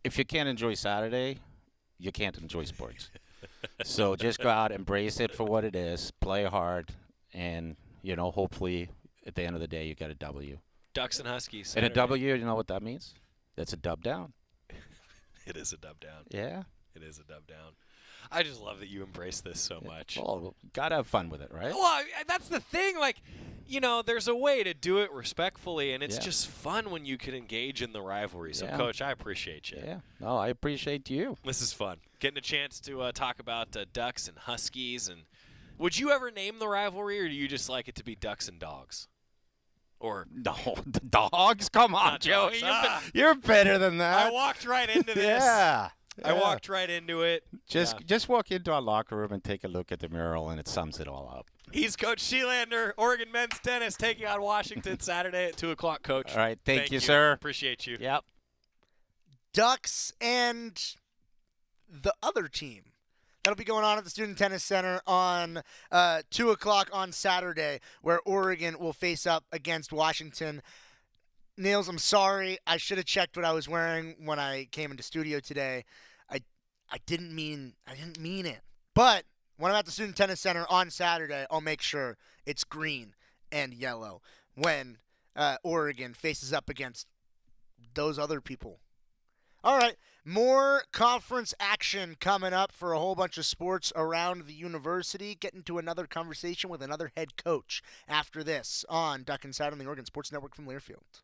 Speaker 3: if you can't enjoy Saturday, you can't enjoy sports. So just go out, embrace it for what it is, play hard, and, hopefully at the end of the day you get a W.
Speaker 1: Ducks and Huskies.
Speaker 3: And a
Speaker 1: Saturday.
Speaker 3: W, you know what that means? That's a dub down.
Speaker 1: It is a dub down.
Speaker 3: Yeah.
Speaker 1: It is a dub down. I just love that you embrace this so much.
Speaker 3: Well, gotta have fun with it, right?
Speaker 1: Well, that's the thing. Like, there's a way to do it respectfully, and it's just fun when you can engage in the rivalry. So, Coach, I appreciate you.
Speaker 3: Yeah. No, I appreciate you.
Speaker 1: This is fun. Getting a chance to talk about Ducks and Huskies. And would you ever name the rivalry, or do you just like it to be Ducks and Dogs? Or
Speaker 3: no, the Dogs? Come on, Joey.
Speaker 1: Dogs.
Speaker 3: You're better than that.
Speaker 1: I walked right into this.
Speaker 3: Yeah.
Speaker 1: I walked right into it.
Speaker 3: Just walk into our locker room and take a look at the mural, and it sums it all up.
Speaker 1: He's Coach Schyllander, Oregon men's tennis, taking on Washington Saturday at 2 o'clock, Coach.
Speaker 3: All right. Thank you, sir.
Speaker 1: Appreciate you.
Speaker 3: Yep.
Speaker 7: Ducks and the other team. That'll be going on at the Student Tennis Center on 2 o'clock on Saturday, where Oregon will face up against Washington. Nils, I'm sorry. I should have checked what I was wearing when I came into studio today. I didn't mean it. But when I'm at the Student Tennis Center on Saturday, I'll make sure it's green and yellow when Oregon faces up against those other people. All right, more conference action coming up for a whole bunch of sports around the university. Get into another conversation with another head coach after this on Duck Inside on the Oregon Sports Network from Learfield.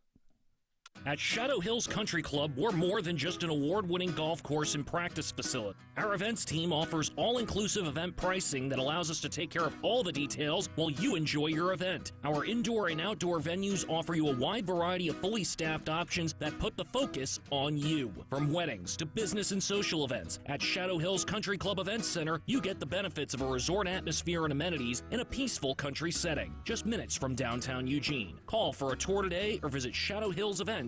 Speaker 9: At Shadow Hills Country Club, we're more than just an award-winning golf course and practice facility. Our events team offers all-inclusive event pricing that allows us to take care of all the details while you enjoy your event. Our indoor and outdoor venues offer you a wide variety of fully staffed options that put the focus on you. From weddings to business and social events, at Shadow Hills Country Club Events Center, you get the benefits of a resort atmosphere and amenities in a peaceful country setting, just minutes from downtown Eugene. Call for a tour today or visit shadowhillsevents.com.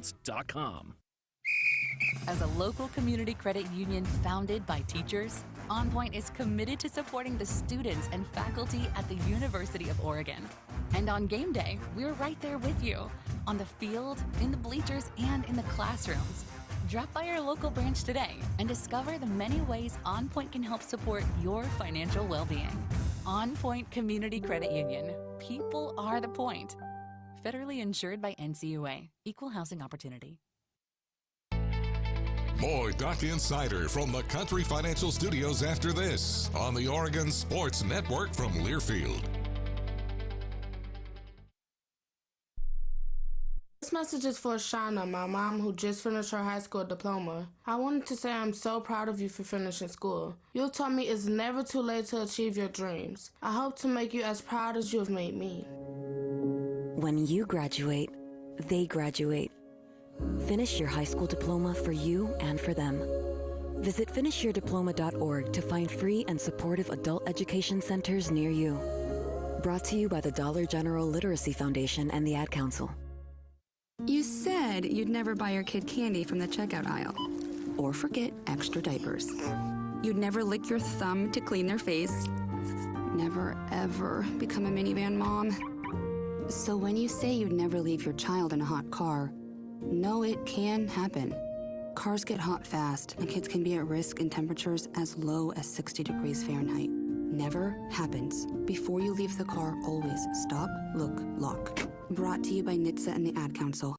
Speaker 14: As a local community credit union founded by teachers, OnPoint is committed to supporting the students and faculty at the University of Oregon. And on game day, we're right there with you, on the field, in the bleachers, and in the classrooms. Drop by our local branch today and discover the many ways OnPoint can help support your financial well-being. OnPoint Community Credit Union. People are the point. Federally insured by NCUA. Equal housing opportunity.
Speaker 2: More Duck Insider from the Country Financial Studios after this on the Oregon Sports Network from Learfield.
Speaker 10: This message is for Schander, my mom who just finished her high school diploma. I wanted to say I'm so proud of you for finishing school. You taught me it's never too late to achieve your dreams. I hope to make you as proud as you have made me.
Speaker 11: When you graduate, they graduate. Finish your high school diploma for you and for them. Visit finishyourdiploma.org to find free and supportive adult education centers near you. Brought to you by the Dollar General Literacy Foundation and the Ad Council.
Speaker 12: You said you'd never buy your kid candy from the checkout aisle.
Speaker 11: Or forget extra diapers.
Speaker 12: You'd never lick your thumb to clean their face. Never, ever become a minivan mom. So when you say you'd never leave your child in a hot car, no, it can happen. Cars get hot fast, and kids can be at risk in temperatures as low as 60 degrees Fahrenheit. Never happens. Before you leave the car, always stop, look, lock. Brought to you by NHTSA and the Ad Council.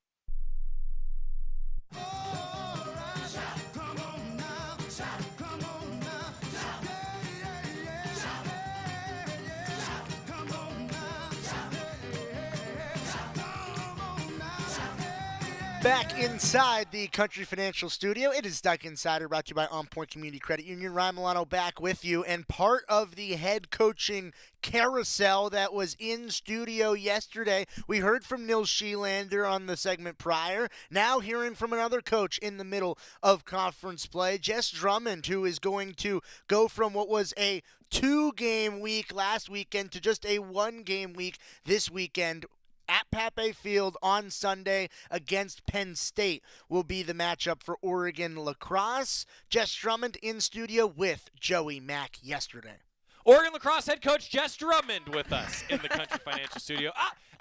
Speaker 7: Back inside the Country Financial Studio, it is Duck Insider, brought to you by OnPoint Community Credit Union. Ryan Milano back with you, and part of the head coaching carousel that was in studio yesterday. We heard from Nils Schyllander on the segment prior. Now hearing from another coach in the middle of conference play, Jess Drummond, who is going to go from what was a 2-game week last weekend to just a 1-game week this weekend. At Pape Field on Sunday against Penn State will be the matchup for Oregon Lacrosse. Jess Drummond in studio with Joey Mack yesterday.
Speaker 1: Oregon Lacrosse head coach Jess Drummond with us in the Country Financial Studio.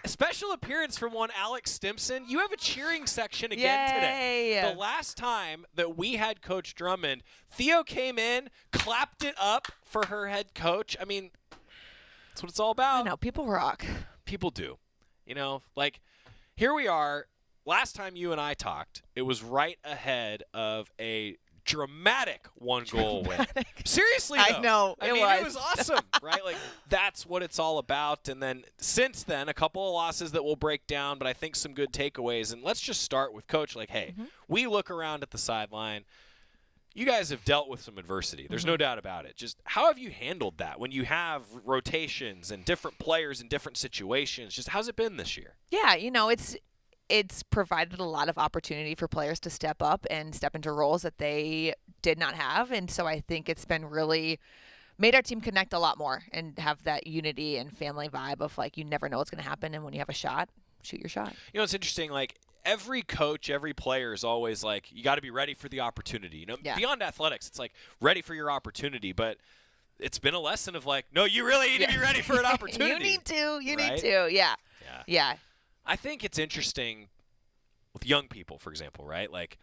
Speaker 1: Special appearance from one Alex Stimson. You have a cheering section again today. The last time that we had Coach Drummond, Theo came in, clapped it up for her head coach. I mean, that's what it's all about.
Speaker 8: I know, people rock.
Speaker 1: People do. You know, like, here we are. Last time you and I talked, it was right ahead of a dramatic one-goal win. Seriously, though.
Speaker 8: I know.
Speaker 1: I mean, it was awesome, right? Like, that's what it's all about. And then since then, a couple of losses that we'll break down, but I think some good takeaways. And let's just start with Coach. Like, hey, we look around at the sideline. You guys have dealt with some adversity. There's no doubt about it. Just how have you handled that when you have rotations and different players in different situations? Just how's it been this year?
Speaker 8: Yeah, you know, it's provided a lot of opportunity for players to step up and step into roles that they did not have. And so I think it's been really made our team connect a lot more and have that unity and family vibe of, like, you never know what's going to happen. And when you have a shot, shoot your shot.
Speaker 1: You know, it's interesting. Like, every coach, every player is always like, you got to be ready for the opportunity. You know, beyond athletics, it's like ready for your opportunity. But it's been a lesson of, like, no, you really need to be ready for an opportunity.
Speaker 8: You need to. Yeah.
Speaker 1: I think it's interesting with young people, for example, right? Like,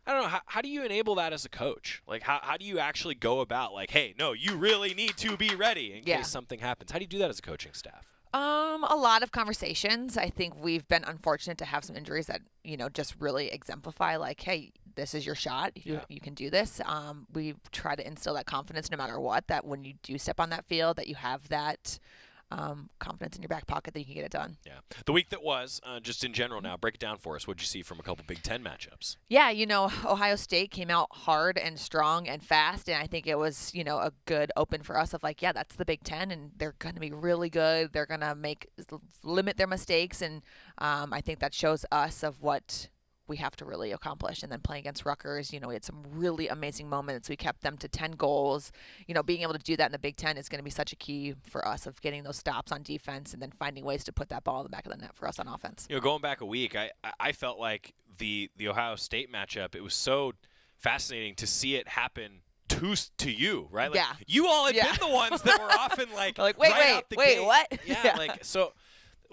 Speaker 1: I don't know, how do you enable that as a coach? Like, how do you actually go about, like, hey, no, you really need to be ready in case something happens? How do you do that as a coaching staff?
Speaker 8: A lot of conversations. I think we've been unfortunate to have some injuries that, you know, just really exemplify, like, hey, this is your shot. You can do this. We try to instill that confidence no matter what, that when you do step on that field, that you have that confidence in your back pocket that you can get it done.
Speaker 1: Yeah. The week that was, just in general now, break it down for us. What did you see from a couple Big Ten matchups?
Speaker 8: Yeah, you know, Ohio State came out hard and strong and fast, and I think it was, you know, a good open for us of, like, yeah, that's the Big Ten, and they're going to be really good. They're going to limit their mistakes, and I think that shows us of what we have to really accomplish. And then playing against Rutgers, you know, we had some really amazing moments. We kept them to 10 goals. You know, being able to do that in the Big Ten is going to be such a key for us of getting those stops on defense and then finding ways to put that ball in the back of the net for us on offense.
Speaker 1: You know, going back a week, I felt like the Ohio State matchup, it was so fascinating to see it happen to you, right? Like, you all had been the ones that were often like
Speaker 8: wait, what?
Speaker 1: Yeah, like, so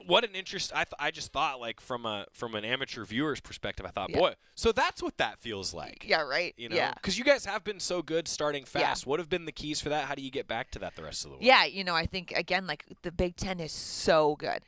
Speaker 1: what an interest. I just thought, like, from an amateur viewer's perspective, I thought, boy, so that's what that feels like.
Speaker 8: Yeah, right.
Speaker 1: You know, because you guys have been so good starting fast. What have been the keys for that? How do you get back to that the rest of the way?
Speaker 8: Yeah, you know, I think, again, like, the Big Ten is so good.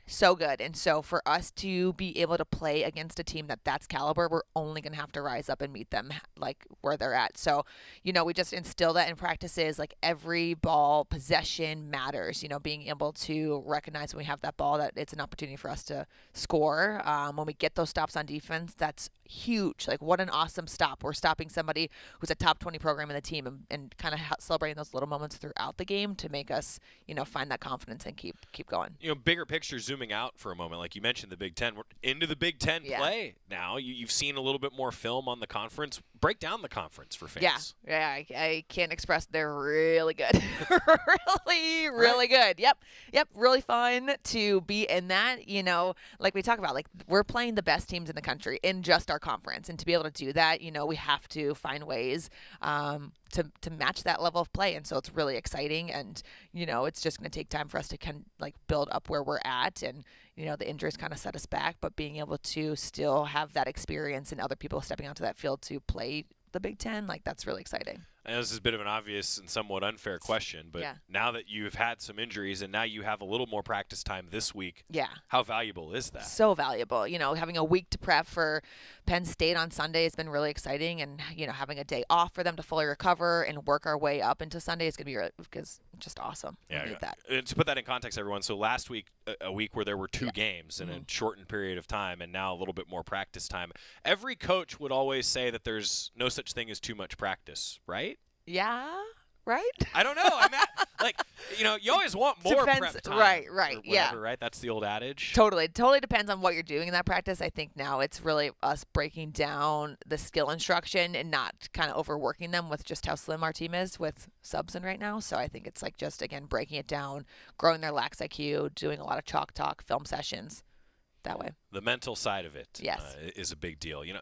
Speaker 8: And so for us to be able to play against a team that's caliber, we're only going to have to rise up and meet them, like, where they're at. So, you know, we just instill that in practices. Like, every ball possession matters, you know, being able to recognize when we have that ball that it's an opportunity for us to score. When we get those stops on defense, that's huge. Like, what an awesome stop. We're stopping somebody who's a top 20 program in the team and kind of celebrating those little moments throughout the game to make us, you know, find that confidence and keep going.
Speaker 1: You know, bigger picture, zooming out for a moment, like you mentioned the Big Ten. We're into the Big Ten play now. You've seen a little bit more film on the conference. Break down the conference for fans.
Speaker 8: Yeah, I can't express. They're really good. really good. Yep, really fun to be in that. You know, like we talk about, like, we're playing the best teams in the country in just our conference, and to be able to do that, you know, we have to find ways to match that level of play, and so it's really exciting. And, you know, it's just going to take time for us to build up where we're at, and, you know, the injuries kind of set us back, but being able to still have that experience and other people stepping onto that field to play the Big Ten, like, that's really exciting.
Speaker 1: I know this is a bit of an obvious and somewhat unfair question, but now that you've had some injuries and now you have a little more practice time this week, how valuable is that?
Speaker 8: So valuable. You know, having a week to prep for Penn State on Sunday has been really exciting, and, you know, having a day off for them to fully recover and work our way up into Sunday is going to be just awesome.
Speaker 1: Yeah,
Speaker 8: we need that.
Speaker 1: And to put that in context, everyone, so last week, a week where there were 2 games in a shortened period of time, and now a little bit more practice time. Every coach would always say that there's no such thing as too much practice, right?
Speaker 8: Yeah, right?
Speaker 1: I don't know. I'm not, like, you know, you always want more prep time.
Speaker 8: Right,
Speaker 1: whatever, right? That's the old adage.
Speaker 8: Totally depends on what you're doing in that practice. I think now it's really us breaking down the skill instruction and not kind of overworking them with just how slim our team is with subs in right now. So I think it's like just, again, breaking it down, growing their lax IQ, doing a lot of chalk talk, film sessions that way.
Speaker 1: The mental side of it is a big deal. You know,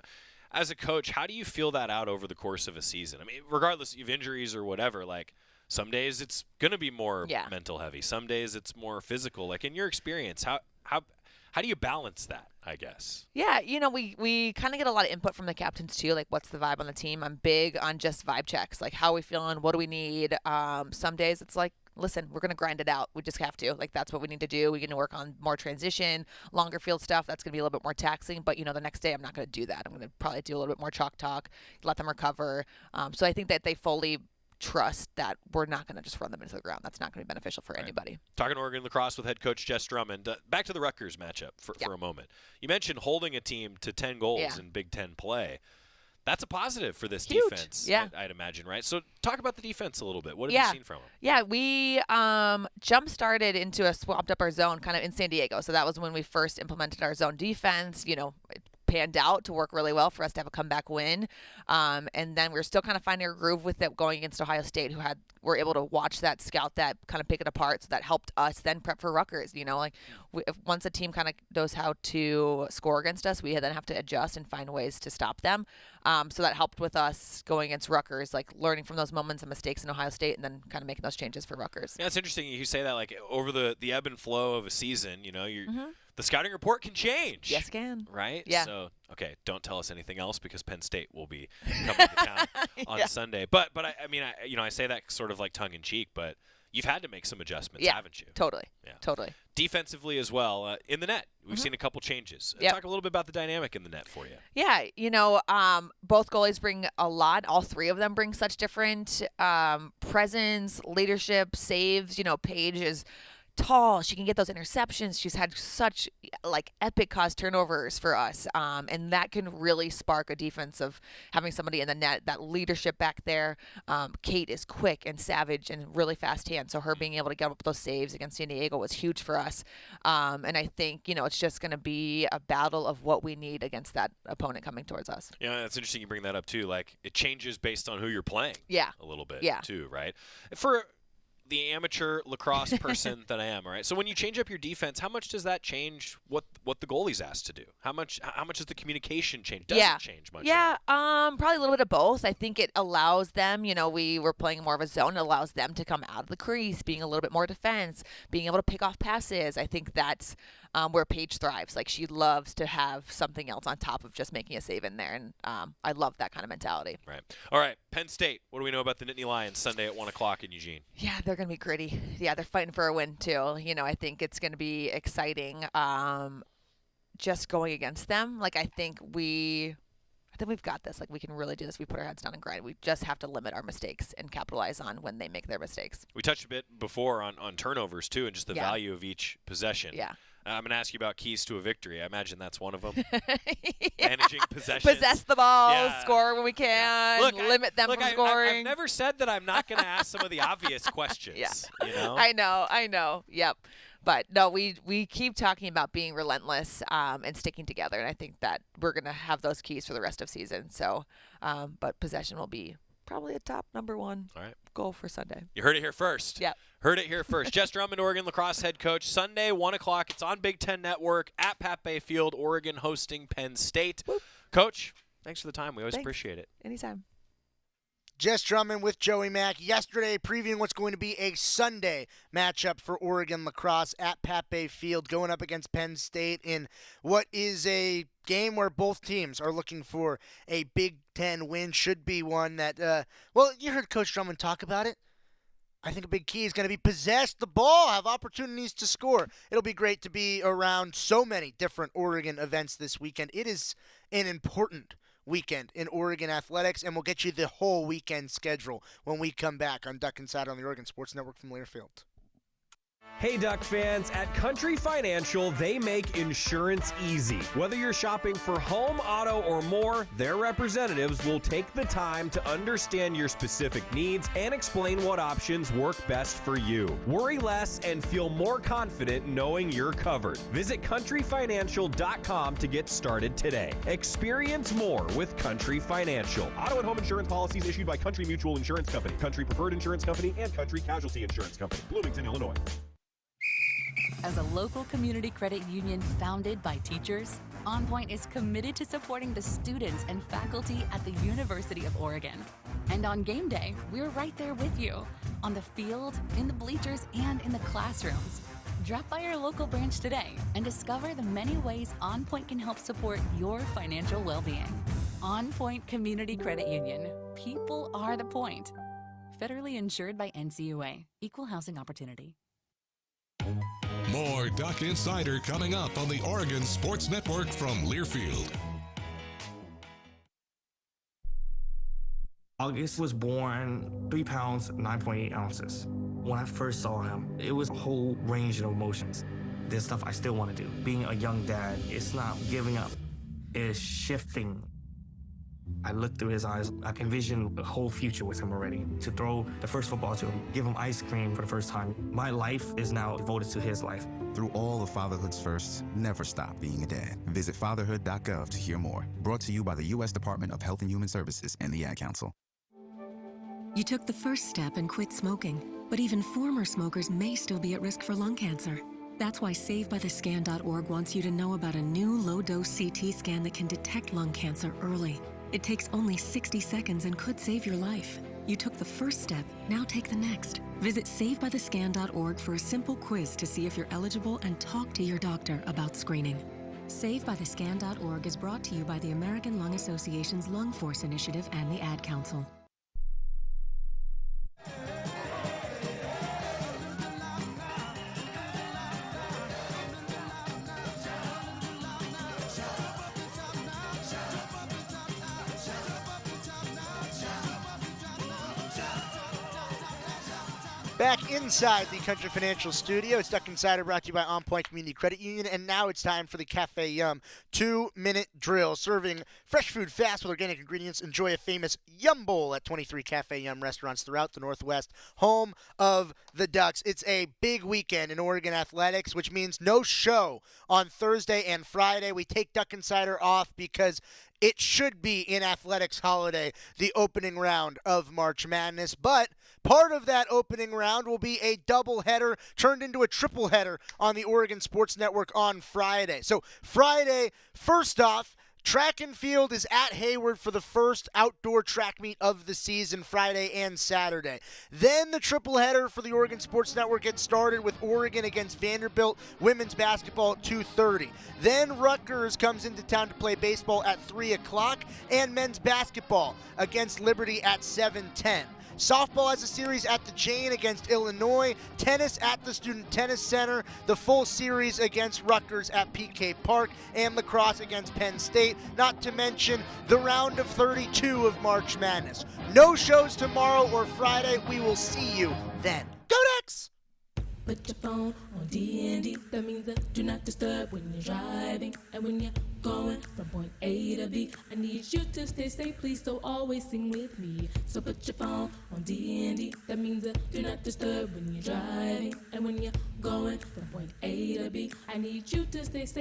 Speaker 1: as a coach, how do you feel that out over the course of a season? I mean, regardless of injuries or whatever, like, some days it's going to be more mental heavy. Some days it's more physical. Like, in your experience, how How do you balance that, I guess?
Speaker 8: Yeah, we kind of get a lot of input from the captains too, like what's the vibe on the team. I'm big on just vibe checks, like how are we feeling, what do we need. Some days it's like, listen, we're going to grind it out. We just have to. Like, that's what we need to do. We're going to work on more transition, longer field stuff. That's going to be a little bit more taxing. But, the next day I'm not going to do that. I'm going to probably do a little bit more chalk talk, let them recover. So I think that they fully trust that we're not going to just run them into the ground. That's not going to be beneficial for anybody.
Speaker 1: Talking Oregon lacrosse with head coach Jess Drummond. Back to the Rutgers matchup for a moment. You mentioned holding a team to 10 goals in Big Ten play. That's a positive for this defense, I'd imagine, right? So talk about the defense a little bit. What have you seen from them?
Speaker 8: Yeah, we jump-started into swapped up our zone kind of in San Diego. So that was when we first implemented our zone defense. It panned out to work really well for us to have a comeback win. And then we were still kind of finding our groove with it going against Ohio State, who were able to watch that, scout that, kind of pick it apart. So that helped us then prep for Rutgers. Once a team kind of knows how to score against us, we then have to adjust and find ways to stop them. So that helped with us going against Rutgers, like learning from those moments and mistakes in Ohio State and then kind of making those changes for Rutgers.
Speaker 1: Yeah, it's interesting you say that, like over the ebb and flow of a season, the scouting report can change.
Speaker 8: Yes, it can.
Speaker 1: Right?
Speaker 8: Yeah.
Speaker 1: So, okay, don't tell us anything else because Penn State will be coming to town on Sunday. But I say that sort of like tongue in cheek, but you've had to make some adjustments, haven't you?
Speaker 8: Totally.
Speaker 1: Yeah.
Speaker 8: Totally.
Speaker 1: Defensively as well, in the net, we've seen a couple changes. Talk a little bit about the dynamic in the net for you.
Speaker 8: Yeah, both goalies bring a lot. All three of them bring such different presence, leadership, saves. Paige is tall. She can get those interceptions. She's had such epic cause turnovers for us. And that can really spark a defense of having somebody in the net, that leadership back there. Kate is quick and savage and really fast hands. So her being able to get up those saves against San Diego was huge for us. And I think, it's just going to be a battle of what we need against that opponent coming towards us.
Speaker 1: Yeah, that's interesting you bring that up too. Like it changes based on who you're playing.
Speaker 8: Yeah.
Speaker 1: A little bit.
Speaker 8: Yeah.
Speaker 1: Too, right? For the amateur lacrosse person that I am, all right? So when you change up your defense, how much does that change what the goalie's asked to do? How much does the communication change? Does it change much?
Speaker 8: Yeah, probably a little bit of both. I think it allows them, we were playing more of a zone. It allows them to come out of the crease, being a little bit more defense, being able to pick off passes. I think that's where Paige thrives. Like she loves to have something else on top of just making a save in there. And I love that kind of mentality.
Speaker 1: Right. All right, Penn State. What do we know about the Nittany Lions Sunday at 1 o'clock in Eugene?
Speaker 8: Yeah, they're going to be gritty. Yeah, they're fighting for a win too. I think it's going to be exciting just going against them. I think we've got this. We can really do this. We put our heads down and grind. We just have to limit our mistakes and capitalize on when they make their mistakes.
Speaker 1: We touched a bit before on turnovers too and just the value of each possession.
Speaker 8: Yeah.
Speaker 1: I'm going to ask you about keys to a victory. I imagine that's one of them. Managing possessions.
Speaker 8: Possess the ball, score when we can, limit them from scoring.
Speaker 1: I've never said that I'm not going to ask some of the obvious questions.
Speaker 8: I know. Yep. But no, we keep talking about being relentless and sticking together, and I think that we're going to have those keys for the rest of season. So, but possession will be probably a top number one goal for Sunday.
Speaker 1: You heard it here first.
Speaker 8: Yep.
Speaker 1: Heard it here first. Jess Drummond, Oregon lacrosse head coach. Sunday, 1 o'clock. It's on Big Ten Network at Pat Bay Field, Oregon hosting Penn State.
Speaker 8: Whoop.
Speaker 1: Coach, thanks for the time. We always appreciate it.
Speaker 8: Anytime.
Speaker 7: Jess Drummond with Joey Mack yesterday previewing what's going to be a Sunday matchup for Oregon lacrosse at Pat Bay Field going up against Penn State in what is a game where both teams are looking for a Big Ten win. Should be one that, you heard Coach Drummond talk about it. I think a big key is going to be possess the ball, have opportunities to score. It'll be great to be around so many different Oregon events this weekend. It is an important weekend in Oregon athletics, and we'll get you the whole weekend schedule when we come back on Duck Insider on the Oregon Sports Network from Learfield.
Speaker 13: Hey Duck fans, at Country Financial, they make insurance easy. Whether you're shopping for home, auto, or more, their representatives will take the time to understand your specific needs and explain what options work best for you. Worry less and feel more confident knowing you're covered. Visit countryfinancial.com to get started today. Experience more with Country Financial.
Speaker 15: Auto and home insurance policies issued by Country Mutual Insurance Company, Country Preferred Insurance Company, and Country Casualty Insurance Company, Bloomington, Illinois.
Speaker 14: As a local community credit union founded by teachers, OnPoint is committed to supporting the students and faculty at the University of Oregon. And on game day, we're right there with you, on the field, in the bleachers, and in the classrooms. Drop by your local branch today and discover the many ways OnPoint can help support your financial well-being. OnPoint Community Credit Union. People are the point. Federally insured by NCUA. Equal housing opportunity.
Speaker 2: More Duck Insider coming up on the Oregon Sports Network from Learfield.
Speaker 4: August was born 3 pounds, 9.8 ounces. When I first saw him, it was a whole range of emotions. There's stuff I still want to do. Being a young dad, it's not giving up. It's shifting. I looked through his eyes. I can envision the whole future with him already. To throw the first football to him, give him ice cream for the first time. My life is now devoted to his life.
Speaker 16: Through all of fatherhood's firsts, never stop being a dad. Visit fatherhood.gov to hear more. Brought to you by the U.S. Department of Health and Human Services and the Ad Council.
Speaker 11: You took the first step and quit smoking, but even former smokers may still be at risk for lung cancer. That's why SaveByTheScan.org wants you to know about a new low-dose CT scan that can detect lung cancer early. It takes only 60 seconds and could save your life. You took the first step, now take the next. Visit SaveByTheScan.org for a simple quiz to see if you're eligible and talk to your doctor about screening. SaveByTheScan.org is brought to you by the American Lung Association's Lung Force Initiative and the Ad Council.
Speaker 7: Back inside the Country Financial Studio, it's Duck Insider brought to you by OnPoint Community Credit Union, and now it's time for the Cafe Yum 2-minute drill. Serving fresh food fast with organic ingredients, enjoy a famous Yum Bowl at 23 Cafe Yum restaurants throughout the Northwest, home of the Ducks. It's a big weekend in Oregon athletics, which means no show on Thursday and Friday. We take Duck Insider off because it should be in athletics holiday, the opening round of March Madness, but part of that opening round will be a doubleheader turned into a tripleheader on the Oregon Sports Network on Friday. So Friday, first off, track and field is at Hayward for the first outdoor track meet of the season, Friday and Saturday. Then the tripleheader for the Oregon Sports Network gets started with Oregon against Vanderbilt women's basketball at 2:30. Then Rutgers comes into town to play baseball at 3 o'clock, and men's basketball against Liberty at 7:10. Softball has a series at the Jane against Illinois. Tennis at the Student Tennis Center. The full series against Rutgers at PK Park. And lacrosse against Penn State. Not to mention the round of 32 of March Madness. No shows tomorrow or Friday. We will see you then. Go Ducks!
Speaker 17: Put your phone on D&D. That means that do not disturb when you're driving. And when you're going from point A to B, I need you to stay safe, please, so always sing with me. So put your phone on D&D. That means that do not disturb when you're driving. And when you're going from point A to B, I need you to stay safe.